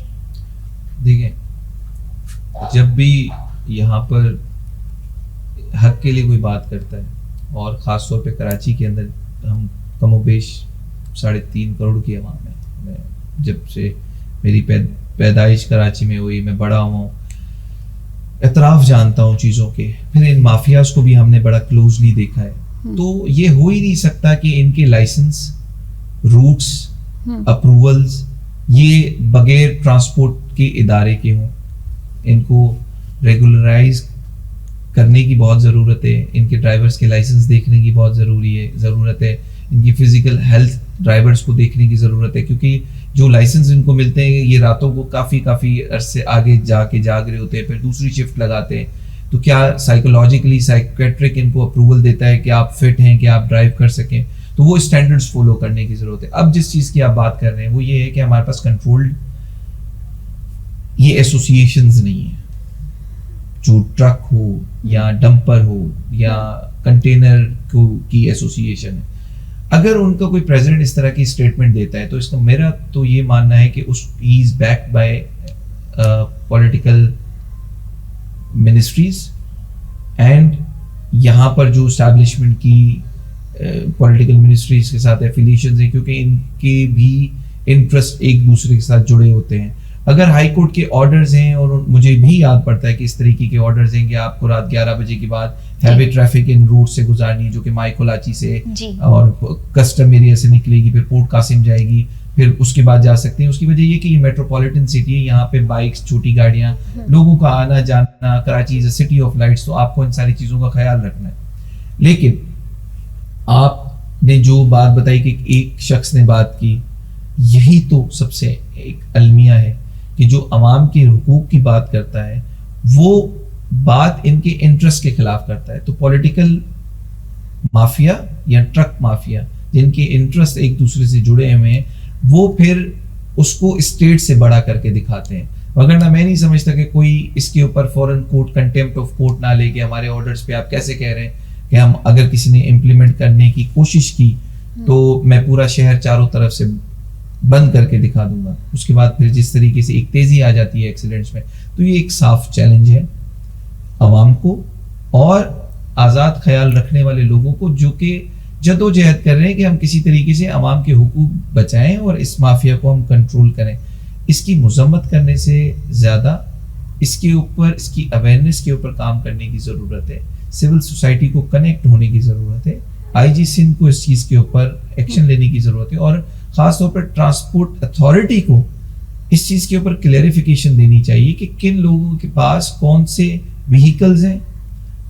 Speaker 2: دیکھیں, جب بھی یہاں پر حق کے لیے کوئی بات کرتا ہے اور خاص طور پہ کراچی کے اندر ہم کم و بیش 3.5 کروڑ کی عوام ہے. میں جب سے میری پیدائش کراچی میں ہوئی, میں بڑا ہوں, اطراف جانتا ہوں چیزوں کے, پھر ان مافیاز کو بھی ہم نے بڑا کلوزلی دیکھا ہے. تو یہ ہو ہی نہیں سکتا کہ ان کے لائسنس, روٹس, اپروولز یہ بغیر ٹرانسپورٹ کے ادارے کے ہوں. ان کو ریگولرائز کرنے کی بہت ضرورت ہے, ان کے ڈرائیورز کے لائسنس دیکھنے کی بہت ضرورت ہے, ان کی فزیکل ہیلتھ ڈرائیورز کو دیکھنے کی ضرورت ہے, کیونکہ جو لائسنس ان کو ملتے ہیں یہ راتوں کو کافی عرصے آگے جا کے جاگ رہے ہوتے ہیں, پھر دوسری شفٹ لگاتے ہیں. تو کیا سائیکولوجیکلی سائیکیٹرک ان کو اپروول دیتا ہے کہ آپ فٹ ہیں کہ آپ ڈرائیو کر سکیں؟ تو وہ اسٹینڈرڈس فالو کرنے کی ضرورت ہے. اب جس چیز کی آپ بات کر رہے ہیں وہ یہ ہے کہ ہمارے پاس کنٹرولڈ یہ ایسوسیشنز نہیں ہیں, جو ٹرک ہو یا ڈمپر ہو یا کنٹینر کی ایسوسیشن ہے. اگر ان کا کوئی پریزیڈنٹ اس طرح کی اسٹیٹمنٹ دیتا ہے تو اس کا میرا تو یہ ماننا ہے کہ he is backed by political ministries and یہاں پر جو اسٹیبلشمنٹ کی پولیٹیکل منسٹریز کے ساتھ ایفیلیشنز ہیں, کیونکہ ان کے بھی انٹرسٹ ایک دوسرے کے ساتھ جڑے ہوتے ہیں. اگر ہائی کورٹ کے آرڈرز ہیں, اور مجھے بھی یاد پڑتا ہے کہ اس طریقے کے آرڈرز ہیں کہ آپ کو رات 11 بجے کے بعد ہیوی ٹریفک ان روٹ سے گزارنی ہے, جو کہ مائی کولاچی سے اور کسٹم ایریا سے نکلے گی, پھر پورٹ قاسم جائے گی, پھر اس کے بعد جا سکتے ہیں. اس کی وجہ یہ کہ یہ میٹروپولیٹن سٹی ہے, یہاں پہ بائکس, چھوٹی گاڑیاں, لوگوں کا آنا جانا, کراچی از اے سٹی آف لائٹس, تو آپ کو ان ساری چیزوں کا خیال رکھنا ہے. لیکن آپ نے جو بات بتائی کہ ایک شخص نے بات کی, یہی تو سب سے ایک المیہ ہے کہ جو عوام کے حقوق کی بات کرتا ہے وہ بات ان کے انٹرسٹ کے خلاف کرتا ہے. تو پولیٹیکل مافیا یا ٹرک مافیا جن کے انٹرسٹ ایک دوسرے سے جڑے ہوئے ہیں, وہ پھر اس کو اسٹیٹ سے بڑا کر کے دکھاتے ہیں. وگرنہ میں نہیں سمجھتا کہ کوئی اس کے اوپر فوراً کورٹ کنٹیمپٹ آف کورٹ نہ لے کے ہمارے آرڈرز پہ آپ کیسے کہہ رہے ہیں کہ ہم اگر کسی نے امپلیمنٹ کرنے کی کوشش کی تو میں پورا شہر چاروں طرف سے بند کر کے دکھا دوں گا. اس کے بعد پھر جس طریقے سے ایک تیزی آ جاتی ہے ایکسیڈنٹس میں, تو یہ ایک صاف چیلنج ہے عوام کو اور آزاد خیال رکھنے والے لوگوں کو, جو کہ جدوجہد کر رہے ہیں کہ ہم کسی طریقے سے عوام کے حقوق بچائیں اور اس مافیا کو ہم کنٹرول کریں. اس کی مذمت کرنے سے زیادہ اس کے اوپر, اس کی اویئرنیس کے اوپر کام کرنے کی ضرورت ہے. سول سوسائٹی کو کنیکٹ ہونے کی ضرورت ہے. آئی جی سندھ کو اس چیز کے اوپر ایکشن لینے کی ضرورت ہے, اور خاص طور پر ٹرانسپورٹ اتھارٹی کو اس چیز کے اوپر کلیریفیکیشن دینی چاہیے کہ کن لوگوں کے پاس کون سے وہیکلز ہیں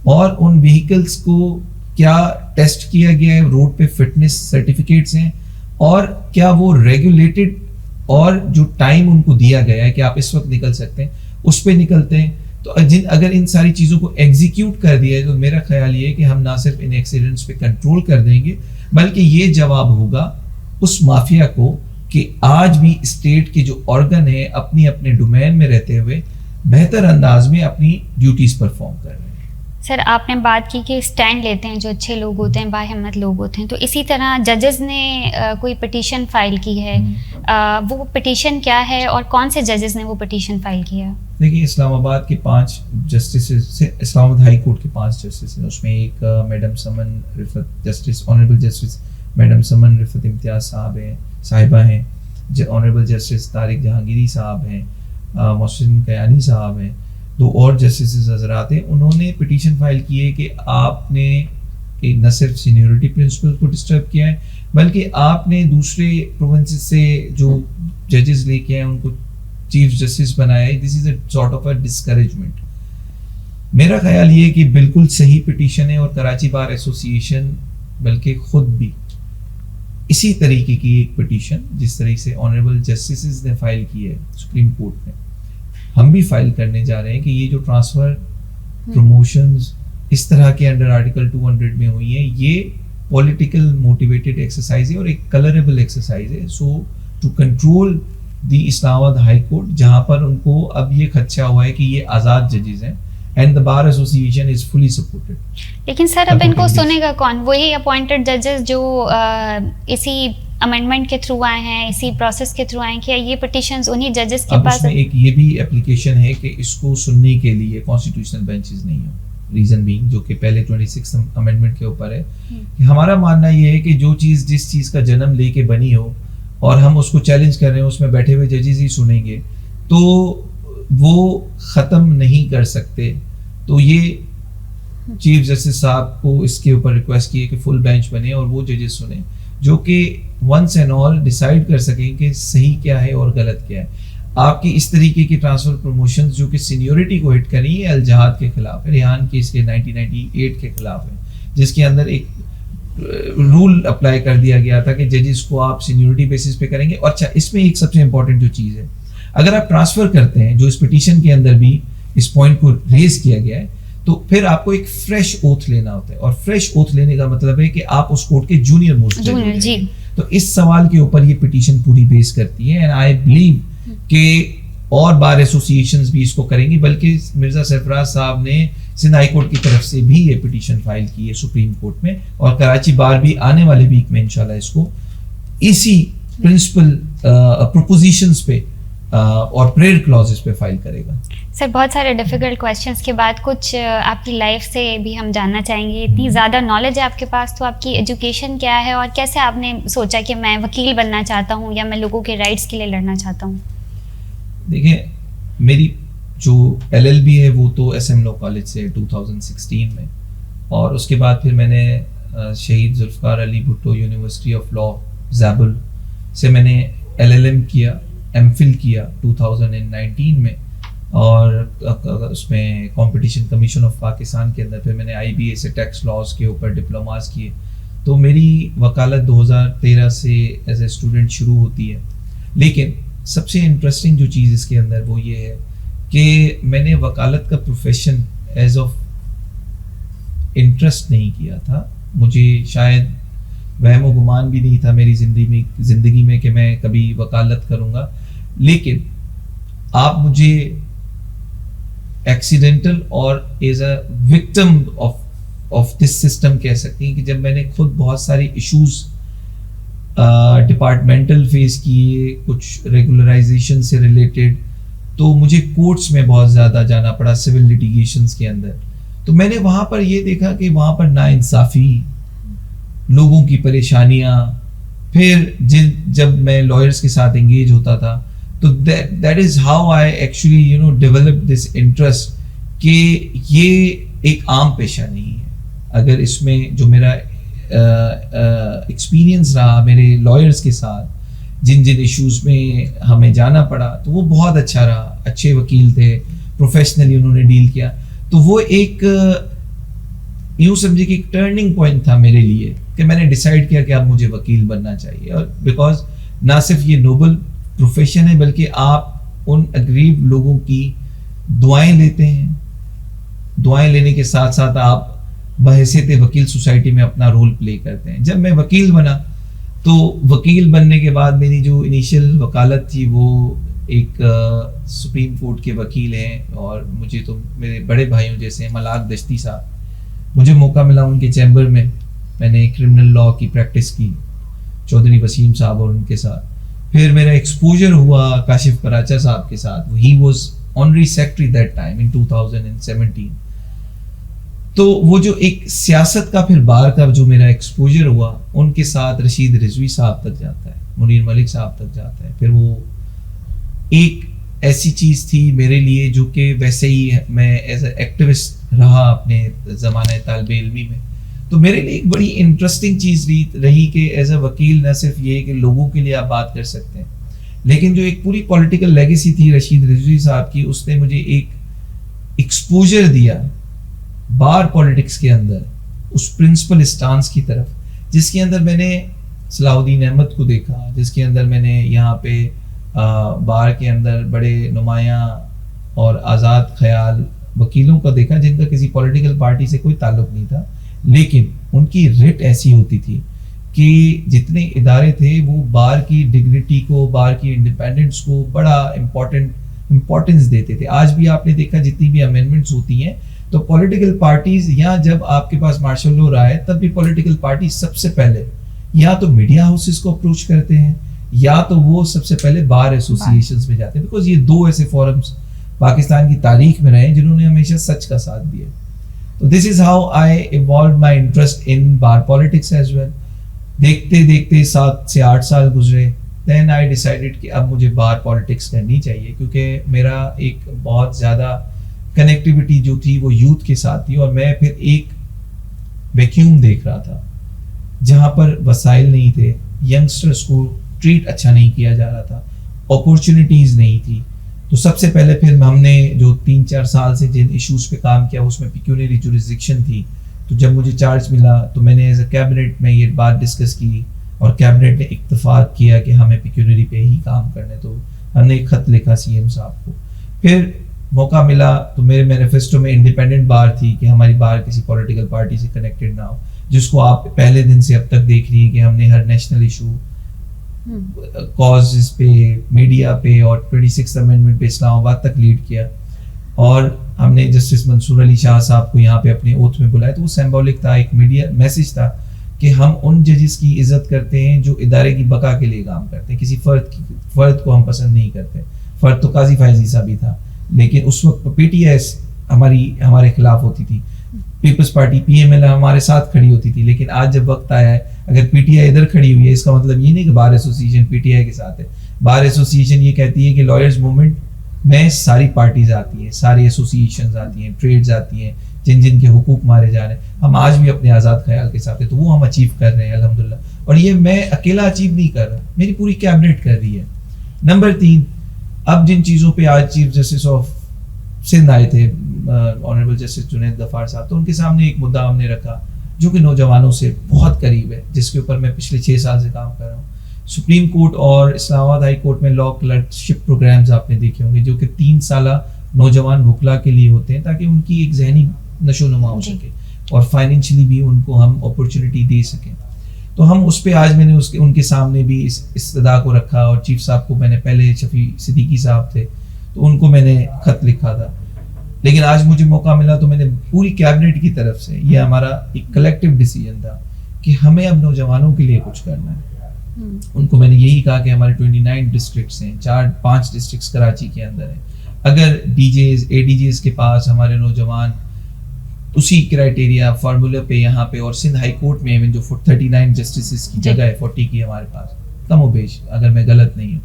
Speaker 2: اور ان وہیکلز کو کیا ٹیسٹ کیا گیا ہے, روڈ پہ فٹنس سرٹیفکیٹس ہیں, اور کیا وہ ریگولیٹڈ, اور جو ٹائم ان کو دیا گیا ہے کہ آپ اس وقت نکل سکتے ہیں اس پہ نکلتے ہیں. تو اگر ان ساری چیزوں کو ایگزیکیوٹ کر دیا ہے تو میرا خیال یہ ہے کہ ہم نہ صرف ان ایکسیڈنٹس پہ کنٹرول کر دیں گے, بلکہ یہ جواب ہوگا اس مافیا کو کہ آج بھی اسٹیٹ کے جو آرگن ہیں اپنی اپنے ڈومین میں رہتے ہوئے بہتر انداز میں اپنی ڈیوٹیز پرفارم کر رہے ہیں.
Speaker 1: سر آپ نے بات کی کہ اسٹینڈ لیتے ہیں جو اچھے لوگ ہوتے ہیں, باہمت لوگ ہوتے ہیں, تو اسی طرح ججز نے کوئی پٹیشن فائل کی ہے, وہ پٹیشن کیا ہے اور کون سے ججز نے وہ پٹیشن فائل کیا؟
Speaker 2: دیکھیے اسلام آباد کے 5 جسٹسز, اسلام آباد ہائی کورٹ کے 5 جسٹس ہیں, اس میں ایک میڈم سمن رفت, جسٹس آنریبل جسٹس میڈم سمن رفت امتیاز صاحبہ ہیں, آنریبل جسٹس طارق جہانگیری صاحب ہیں, محسن کیانی صاحب ہیں, 2 اور جسٹسز حضرات ہیں. انہوں نے پٹیشن فائل کی ہے کہ آپ نے نہ صرف سینیورٹی پرنسپل کو ڈسٹرب کیا ہے, بلکہ آپ نے دوسرے پروونسز سے جو ججز لے کے ہیں ان کو چیف جسٹس بنایا ہے. This is a sort of a discouragement. میرا خیال یہ ہے کہ بالکل صحیح پٹیشن ہے, اور کراچی بار ایسوسی ایشن بلکہ خود بھی اسی طریقے کی ایک پٹیشن جس طریقے سے آنریبل جسٹسز نے فائل کی ہے سپریم کورٹ میں, ہم بھی فائل کرنے جا رہے ہیں کہ یہ جو ٹرانسفر پروموشنز اس طرح کے انڈر آرٹیکل 200 میں ہوئی ہیں, یہ پولیٹیکل موٹیویٹڈ ایکسرسائز ہے اور ایک کلریبل ایکسرسائز ہے. سو ٹو کنٹرول دی اسلام آباد ہائی کورٹ, جہاں پر ان کو اب یہ خدشہ ہوا ہے کہ یہ آزاد ججز ہیں, اینڈ دی بار ایسوسی ایشن از فلی سپورٹڈ.
Speaker 1: لیکن سر اب ان کو سنے گا کون؟ وہی اپوائنٹڈ ججز جو اسی امینڈمنٹ کے تھرو آئے ہیں, اسی پروسیس کے تھرو آئے ہیں, کیا یہ پٹیشنز انہی ججز کے پاس؟
Speaker 2: اس میں ایک یہ بھی اپلیکیشن ہے کہ اس کو سننے کے لیے کانسٹیٹیوشنل بینچز نہیں ہوں. ریزن بینگ جو کہ پہلے 26 امینڈمنٹ کے اوپر ہے, کہ ہمارا ماننا یہ ہے کہ جو چیز جس چیز کا جنم لے کے بنی ہو اور ہم اس کو چیلنج کر رہے ہیں, اس میں بیٹھے ہوئے ججز ہی سنیں گے تو وہ ختم نہیں کر سکتے. تو یہ چیف جسٹس صاحب کو اس کے اوپر ریکویسٹ کی ہے کہ فل بینچ بنے اور وہ ججز سنیں جو کہ ونس اینڈ آل ڈیسائیڈ کر سکیں کہ صحیح کیا ہے اور غلط کیا ہے. آپ کی اس طریقے کی ٹرانسفر پروموشنز جو کہ سینیورٹی کو ہٹ کریں, یہ الجہاد کے خلاف ہے, ریحان کیس کے 1998 کے خلاف ہے, جس کے اندر ایک رول اپلائی کر دیا گیا تھا کہ ججز کو آپ سینیورٹی بیسس پہ کریں گے. اور اچھا, اس میں ایک سب سے امپورٹنٹ جو چیز ہے, اگر آپ ٹرانسفر کرتے ہیں, جو اس پٹیشن کے اندر بھی اس پوائنٹ کو ریز کیا گیا ہے, تو پھر آپ کو ایک فریش اوتھ لینا ہوتا ہے, اور فریش اوتھ لینے کا مطلب ہے کہ آپ اس کورٹ کے جونیئر موسٹ جج ہیں. تو اس سوال کے اوپر یہ پٹیشن پوری بیس کرتی ہے, اینڈ آئی بلیو کہ اور بار ایسوسی ایشنز بھی اس کو کریں گی, بلکہ مرزا سرفراز صاحب نے سندھ ہائی کورٹ کی طرف سے بھی یہ پٹیشن فائل کی ہے سپریم کورٹ میں, اور کراچی بار بھی آنے والے ویک میں انشاءاللہ اس کو اسی پرنسپل پروپوزیشنز پہ اور پریئر کلازز پہ فائل کرے گا.
Speaker 1: سر بہت سارے ڈیفیکلٹ کویشچنس کے بعد کچھ آپ کی لائف سے بھی ہم جاننا چاہیں گے. اتنی زیادہ نالج ہے آپ کے پاس, تو آپ کی ایجوکیشن کیا ہے اور کیسے آپ نے سوچا کہ میں وکیل بننا چاہتا ہوں یا میں لوگوں کے رائٹس کے لیے لڑنا چاہتا ہوں؟
Speaker 2: دیکھیں, میری جو LLB ہے وہ تو SM لاء کالج سے 2016 میں, اور اس کے بعد پھر میں نے شہید Zulfiqar Ali Bhutto university of law Zabul سے میں نے LLM کیا, MPhil کیا 2019 میں, اور اس میں کمپٹیشن کمیشن آف پاکستان کے اندر پھر میں نے IBA سے ٹیکس لاز کے اوپر ڈپلوماز کیے. تو میری وکالت 2013 سے ایز اے اسٹوڈنٹ شروع ہوتی ہے. لیکن سب سے انٹرسٹنگ جو چیز اس کے اندر وہ یہ ہے کہ میں نے وکالت کا پروفیشن ایز آف انٹرسٹ نہیں کیا تھا. مجھے شاید وہم و گمان بھی نہیں تھا میری زندگی میں کہ میں کبھی وکالت کروں گا. لیکن آپ مجھے ایکسیڈنٹل اور as a victim of this system کہہ سکتی ہیں کہ جب میں نے خود بہت ساری ایشوز ڈپارٹمنٹل فیس کیے, کچھ ریگولرائزیشن سے ریلیٹڈ, تو مجھے کورٹس میں بہت زیادہ جانا پڑا سول لیٹیگیشنز کے اندر. تو میں نے وہاں پر یہ دیکھا کہ وہاں پر ناانصافی, لوگوں کی پریشانیاں, پھر جب میں لائرس کے ساتھ انگیج ہوتا تھا تو that is how I actually develop this interest کہ یہ ایک عام پیشہ نہیں ہے. اگر اس میں جو میرا ایکسپیرینس رہا میرے لائرس کے ساتھ, جن ایشوز میں ہمیں جانا پڑا, تو وہ بہت اچھا رہا. اچھے وکیل تھے, پروفیشنلی انہوں نے ڈیل کیا. تو وہ ایک یوں سمجھے کہ ایک ٹرننگ پوائنٹ تھا میرے لیے کہ میں نے ڈیسائیڈ کیا کہ اب مجھے وکیل بننا چاہیے. اور بیکاز نہ صرف یہ نوبل پروفیشن ہے بلکہ آپ ان اگریب لوگوں کی دعائیں لیتے ہیں. دعائیں لینے کے ساتھ ساتھ آپ بحیثیت وکیل سوسائٹی میں اپنا رول پلے کرتے ہیں. جب میں وکیل بنا تو وکیل بننے کے بعد میری جو انیشیل وکالت تھی وہ ایک سپریم کورٹ کے وکیل ہیں, اور مجھے تو میرے بڑے بھائیوں جیسے ملاک دشتی صاحب, مجھے موقع ملا ان کے چیمبر میں, میں نے کرمنل لاء کی پریکٹس کی چودھری وسیم صاحب اور ان کے ساتھ. پھر میرا ایکسپوجر ہوا کاشف پراچا صاحب کے ساتھ. He was honorary secretary that time in 2017. تو وہ جو ایک سیاست کا پھر بار کا جو میرا ایکسپوجر ہوا, ان کے ساتھ رشید رضوی صاحب تک جاتا ہے, منیر ملک صاحب تک جاتا ہے. پھر وہ ایک ایسی چیز تھی میرے لیے جو کہ ویسے ہی میں ایز اے ایکٹیوسٹ رہا اپنے زمانہ طالب علمی میں. تو میرے لیے ایک بڑی انٹرسٹنگ چیز رہی کہ ایز اے وکیل نہ صرف یہ کہ لوگوں کے لیے آپ بات کر سکتے ہیں, لیکن جو ایک پوری پولیٹیکل لیگیسی تھی رشید رضوی صاحب کی, اس نے مجھے ایک ایکسپوجر دیا بار پولیٹکس کے اندر اس پرنسپل اسٹانس کی طرف, جس کے اندر میں نے صلاح الدین احمد کو دیکھا, جس کے اندر میں نے یہاں پہ بار کے اندر بڑے نمایاں اور آزاد خیال وکیلوں کو دیکھا جن کا کسی پولیٹیکل پارٹی سے کوئی تعلق نہیں تھا, لیکن ان کی ریٹ ایسی ہوتی تھی کہ جتنے ادارے تھے وہ بار کی ڈگنیٹی کو, بار کی انڈیپینڈنس کو بڑا امپورٹنس دیتے تھے. آج بھی آپ نے دیکھا جتنی بھی امینڈمنٹس ہوتی ہیں تو پولیٹیکل پارٹیز, یا جب آپ کے پاس مارشل لاء رہا ہے تب بھی پولیٹیکل پارٹی سب سے پہلے یا تو میڈیا ہاؤسز کو اپروچ کرتے ہیں یا تو وہ سب سے پہلے بار ایسوسیشنز میں جاتے ہیں, بیکاز یہ دو ایسے فورمز پاکستان کی تاریخ میں رہے ہیں جنہوں نے ہمیشہ سچ کا ساتھ دیا. تو this is how I evolved my interest in bar politics as well. دیکھتے دیکھتے 7 سے 8 سال گزرے, دین آئی ڈیسائیڈڈ کہ اب مجھے بار پالیٹکس کرنی چاہیے, کیونکہ میرا ایک بہت زیادہ کنیکٹیوٹی جو تھی وہ یوتھ کے ساتھ تھی, اور میں پھر ایک ویکیوم دیکھ رہا تھا جہاں پر وسائل نہیں تھے, ینگسٹرس کو ٹریٹ اچھا نہیں کیا جا رہا تھا, اپورچونیٹیز نہیں تھی. تو سب سے پہلے پھر ہم نے جو 3-4 سال سے جن ایشوز پہ کام کیا اس میں پیکیونری جورسڈکشن تھی. تو جب مجھے چارج ملا تو میں نے ایز اے کیبنٹ میں یہ بات ڈسکس کی, اور کیبنٹ نے اتفاق کیا کہ ہمیں پیکیونری پہ ہی کام کرنا ہے. تو ہم نے ایک خط لکھا CM صاحب کو. پھر موقع ملا تو میرے مینیفیسٹو میں انڈیپینڈنٹ بار تھی کہ ہماری بار کسی پولیٹیکل پارٹی سے کنیکٹڈ نہ ہو, جس کو آپ پہلے دن سے اب تک دیکھ رہی ہیں کہ ہم نے ہر نیشنل ایشو کازز پہ, میڈیا پہ اور 26 امینڈمنٹ پہ اسلام آباد تک لیڈ کیا. اور ہم نے جسٹس منصور علی شاہ صاحب کو یہاں پہ اپنے اوتھ میں بلایا, تو وہ سمبولک تھا, ایک میڈیا میسج تھا کہ ہم ان ججز کی عزت کرتے ہیں جو ادارے کی بقا کے لیے کام کرتے ہیں, کسی فرد کو ہم پسند نہیں کرتے. فرد تو قاضی فائز عیسیٰ بھی تھا, لیکن اس وقت PTI ہمارے خلاف ہوتی تھی, پیپلز پارٹی PML ہمارے ساتھ کھڑی ہوتی تھی. لیکن آج جب وقت آیا ہے, اگر PTI ادھر کھڑی ہوئی ہے اس کا مطلب یہ نہیں کہ بار ایسوسیشن PTI کے ساتھ ہے. بار ایسوسیشن یہ کہتی ہے کہ لائرز موومنٹ میں ساری پارٹیز آتی ہیں, ساری ایسوسیشنز آتی ہیں, ٹریڈز آتی ہیں, جن جن کے حقوق مارے جا رہے ہیں, ہم آج بھی اپنے آزاد خیال کے ساتھ ہیں, تو وہ ہم اچیو کر رہے ہیں الحمدللہ. اور یہ میں اکیلا اچیو نہیں کر رہا, میری پوری کیبنٹ کر رہی ہے. نمبر 3, اب جن چیزوں پہ آج چیف جسٹس آف سندھ آئے تھے آنریبل جسٹس جنید غفار صاحب, تو ان کے سامنے ایک مدعا ہم نے رکھا جو کہ نوجوانوں سے بہت قریب ہے, جس کے اوپر میں پچھلے 6 سال سے کام کر رہا ہوں. سپریم کورٹ اور اسلام آباد ہائی کورٹ میں لا کلرکشپ پروگرامز آپ نے دیکھے ہوں گے, جو کہ 3 سالہ نوجوان وکلا کے لیے ہوتے ہیں, تاکہ ان کی ایک ذہنی نشو نما ہو سکے اور فائنینشلی بھی ان کو ہم اپرچونٹی دے سکیں. تو ہم اس پہ آج میں نے ان کے سامنے بھی اس استدعا کو رکھا, اور چیف صاحب کو میں نے پہلے شفیع صدیقی صاحب تھے تو ان کو میں نے خط لکھا تھا. لیکن آج مجھے موقع ملا تو میں نے پوری کیبنٹ کی طرف سے, یہ ہمارا ایک کلیکٹیو ڈیسیجن تھا کہ ہمیں اب نوجوانوں کے لیے کچھ کرنا ہے. ان کو میں نے یہی کہا کہ ہمارے 29 ڈسٹرکٹس ہیں, 4-5 ڈسٹرکٹس کراچی کے اندر ہیں. اگر ڈی جیز اے ڈی جیز کے پاس ہمارے نوجوان اسی کرائٹیریا فارمولہ پہ یہاں پہ, اور سندھ ہائی کورٹ میں ایون جو 39 جسٹسز کی جگہ ہے 40 کی ہمارے پاس کم و بیش, اگر میں غلط نہیں ہوں,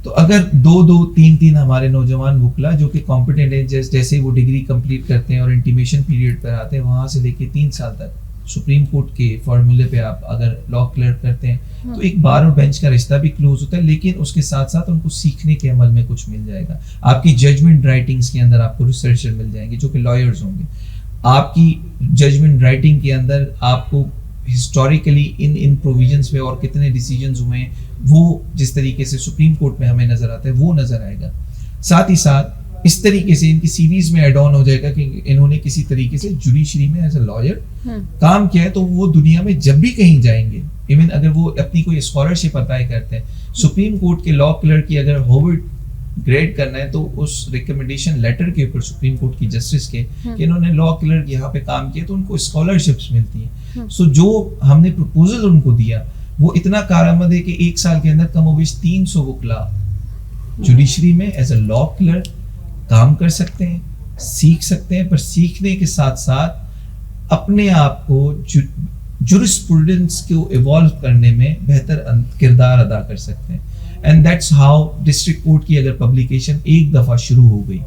Speaker 2: تو اگر 2-3 ہمارے نوجوان وکلا جو کہ کمپیٹنٹ ہیں, جیسے وہ ڈگری کمپلیٹ کرتے ہیں اور انٹیمیشن پیریڈ پر آتے ہیں, وہاں سے لے کے 3 سال تک سپریم کورٹ کے فارمولے پہ آپ اگر لا کلیئر کرتے ہیں تو ایک بار اور بینچ کا رشتہ بھی کلوز ہوتا ہے, لیکن اس کے ساتھ ساتھ ان کو سیکھنے کے عمل میں کچھ مل جائے گا. آپ کی ججمنٹ رائٹنگز کے اندر آپ کو ریسرچر مل جائیں گے جو کہ لائرز ہوں گے. آپ کی ججمنٹ رائٹنگ کے اندر آپ کو ہسٹوریکلی ان پروویژنس پہ اور کتنے ڈیسیجنز ہوئے ہیں وہ جس طریقے سے سپریم کورٹ میں ہمیں نظر آتا ہے وہ نظر آئے گا. ساتھ ہی ساتھ اس طریقے سے ان کی سیریز میں ایڈ آن ہو جائے گا کہ انہوں نے کسی طریقے سے جوڈیشری میں ایز اے لائر کام کیا ہے, تو وہ دنیا میں جب بھی کہیں جائیں گے, ایون اگر وہ اپنی کوئی اسکالرشپ اپلائی کرتے ہیں, سپریم کورٹ کے لا کلرک کی اگر ہاروارڈ گریڈ کرنا ہے تو اس ریکمنڈیشن لیٹر کے اوپر سپریم کورٹ کی جسٹس کے کہ انہوں نے لا کلرک یہاں پہ کام کیا تو ان کو اسکالرشپس ملتی ہیں. سو جو ہم نے پروپوزل ان کو دیا وہ اتنا کارآمد ہے کہ 1 سال کے اندر کم و بیش 300 وکلا جوڈیشری میں ایز اے لا کلرک کام کر سکتے ہیں, سیکھ سکتے ہیں, پر سیکھنے کے ساتھ ساتھ اپنے آپ کو جورسپروڈنس کو ایوالو کرنے میں بہتر کردار ادا کر سکتے ہیں. And that's how district court کی اگر پبلیکیشن ایک دفعہ شروع ہو گئی,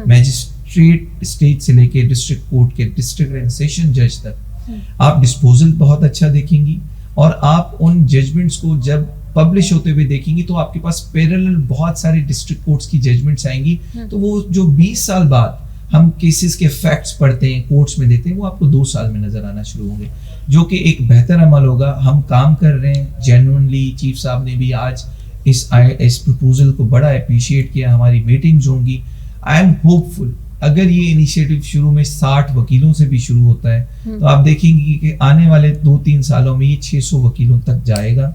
Speaker 2: میجسٹریٹ اسٹیٹ سے لے کے ڈسٹرکٹ کورٹ کے ڈسٹرکٹ اینڈ سیشن جج تک, آپ ڈسپوزل بہت اچھا دیکھیں گی, اور آپ ان ججمنٹس کو جب پبلش ہوتے ہوئے دیکھیں گی تو آپ کے پاس پیرالل بہت ساری ڈسٹرکٹ کورٹس کی ججمنٹس آئیں گی. تو وہ جو 20 سال بعد ہم کیسز کے فیکٹس پڑھتے ہیں کورٹس میں دیتے ہیں وہ آپ کو 2 سال میں نظر آنا شروع ہوں گے, جو کہ ایک بہتر عمل ہوگا. ہم کام کر رہے ہیں جینوئنلی, چیف صاحب نے بھی آج اس پروپوزل کو بڑا اپریشیٹ کیا, ہماری میٹنگز ہوں گی. آئی ایم ہوپ فل اگر یہ انیشیٹو شروع میں 60 وکیلوں سے بھی شروع ہوتا ہے تو آپ دیکھیں گے کہ آنے والے 2-3 سالوں میں یہ 600 وکیلوں تک جائے گا,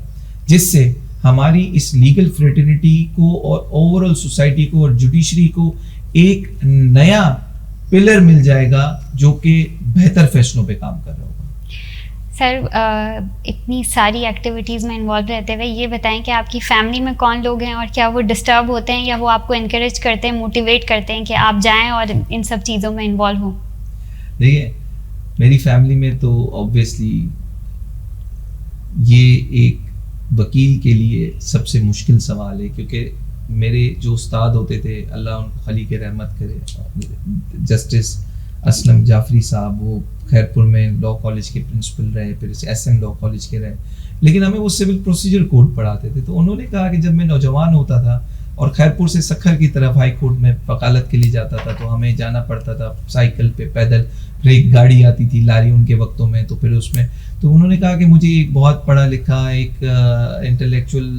Speaker 2: جس سے ہماری اس لیگل فریٹرنیٹی کو اور اوور آل سوسائٹی کو اور جوڈیشری کو ایک نیا پلر مل جائے گا جو کہ بہتر فیصلوں پہ کام کر رہا ہوگا.
Speaker 1: سر اتنی ساری ایکٹیویٹیز میں انوالو رہتے ہوئے یہ بتائیں کہ آپ کی فیملی میں کون لوگ ہیں, اور کیا وہ ڈسٹرب ہوتے ہیں یا وہ آپ کو انکریج کرتے ہیں, موٹیویٹ کرتے ہیں کہ آپ جائیں اور ان سب چیزوں میں انوالو ہوں؟
Speaker 2: دیکھیے میری فیملی میں تو آبویسلی یہ ایک وکیل کے لیے سب سے مشکل سوال ہے, کیونکہ میرے جو استاد ہوتے تھے اللہ ان کو خلیق رحمت کرے, جسٹس اسلم جعفری صاحب, وہ خیرپور میں لا کالج کے پرنسپل رہے, پھر ایس ایم لا کالج کے رہے, لیکن ہمیں وہ سول پروسیجر کوڈ پڑھاتے تھے. تو انہوں نے کہا کہ جب میں نوجوان ہوتا تھا اور خیرپور سے سکھر کی طرف ہائی کورٹ میں وکالت کے لیے جاتا تھا تو ہمیں جانا پڑتا تھا سائیکل پہ, پیدل, پھر ایک گاڑی آتی تھی لاری ان کے وقتوں میں, تو پھر اس میں تو انہوں نے کہا کہ مجھے ایک بہت پڑھا لکھا ایک انٹلیکچوئل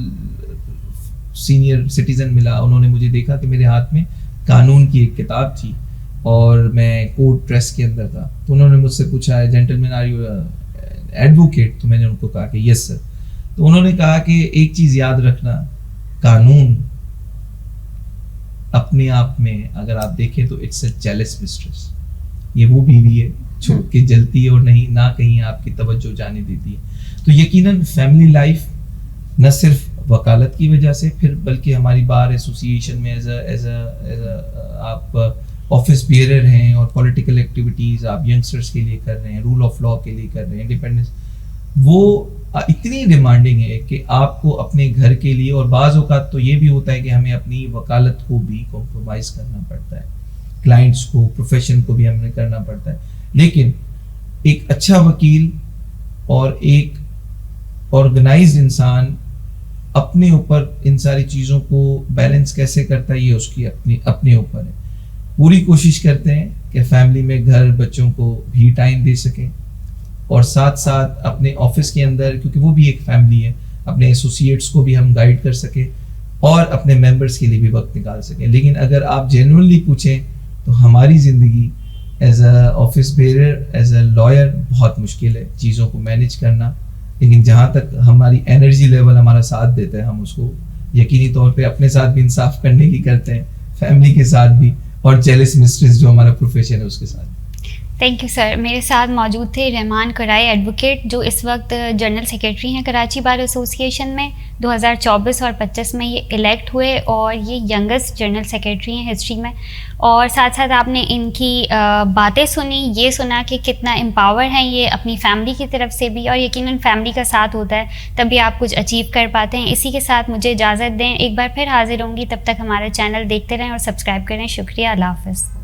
Speaker 2: سینئر سٹیزن ملا. انہوں نے مجھے دیکھا کہ میرے ہاتھ میں قانون کی ایک کتاب تھی اور میں کوٹ ڈریس کے اندر تھا, تو انہوں نے مجھ سے پوچھا جینٹلمین آر یو ایڈوکیٹ, تو میں نے ان کو کہا کہ یس سر. تو انہوں نے کہا کہ ایک چیز یاد رکھنا, قانون اپنے آپ میں اگر آپ دیکھیں تو اٹس اے جیلس مسٹریس, یہ وہ بیوی ہے چھوڑ کے جلتی ہے اور نہیں نہ کہیں آپ کی توجہ جانے دیتی ہے. تو یقیناً فیملی لائف نہ صرف وکالت کی وجہ سے پھر بلکہ ہماری بار ایسوسیشن میں ایز اے آپ آفس بیئرر ہیں اور پولیٹیکل ایکٹیویٹیز آپ ینگسٹرس کے لیے کر رہے ہیں, رول آف لا کے لیے کر رہے ہیں, انڈیپینڈنس, وہ اتنی ڈیمانڈنگ ہے کہ آپ کو اپنے گھر کے لیے, اور بعض اوقات تو یہ بھی ہوتا ہے کہ ہمیں اپنی وکالت کو بھی کمپرومائز کرنا پڑتا ہے. کلائنٹس کو, پروفیشن کو بھی ہمیں کرنا پڑتا ہے. لیکن ایک اچھا وکیل اور ایک آرگنائزڈ انسان اپنے اوپر ان ساری چیزوں کو بیلنس کیسے کرتا ہے, یہ اس کی اپنے اوپر ہے. پوری کوشش کرتے ہیں کہ فیملی میں گھر بچوں کو بھی ٹائم دے سکیں, اور ساتھ ساتھ اپنے آفس کے اندر, کیونکہ وہ بھی ایک فیملی ہے, اپنے ایسوسیٹس کو بھی ہم گائیڈ کر سکیں اور اپنے ممبرس کے لیے بھی وقت نکال سکیں. لیکن اگر آپ جینوئنلی پوچھیں تو ہماری زندگی as a office bearer, as a lawyer بہت مشکل ہے چیزوں کو مینیج کرنا. لیکن جہاں تک ہماری انرجی لیول ہمارا ساتھ دیتا ہے, ہم اس کو یقینی طور پہ اپنے ساتھ بھی انصاف کرنے کی کرتے ہیں, فیملی کے ساتھ بھی, اور جیلس مسٹریس جو ہمارا پروفیشن ہے اس کے ساتھ.
Speaker 1: Thank you sir. میرے ساتھ موجود تھے رحمان کرائی ایڈوکیٹ, جو اس وقت جنرل سیکریٹری ہیں کراچی بار ایسوسی ایشن میں. 2024 اور 25 میں یہ الیکٹ ہوئے اور یہ ینگسٹ جنرل سیکریٹری ہیں ہسٹری میں. اور ساتھ ساتھ آپ نے ان کی باتیں سنی, یہ سنا کہ کتنا امپاور ہیں یہ اپنی فیملی کی طرف سے بھی, اور یقیناً فیملی کا ساتھ ہوتا ہے تبھی آپ کچھ اچیو کر پاتے ہیں. اسی کے ساتھ مجھے اجازت دیں, ایک بار پھر حاضر ہوں گی, تب تک ہمارا چینل دیکھتے رہیں اور سبسکرائب کریں. شکریہ, اللہ حافظ.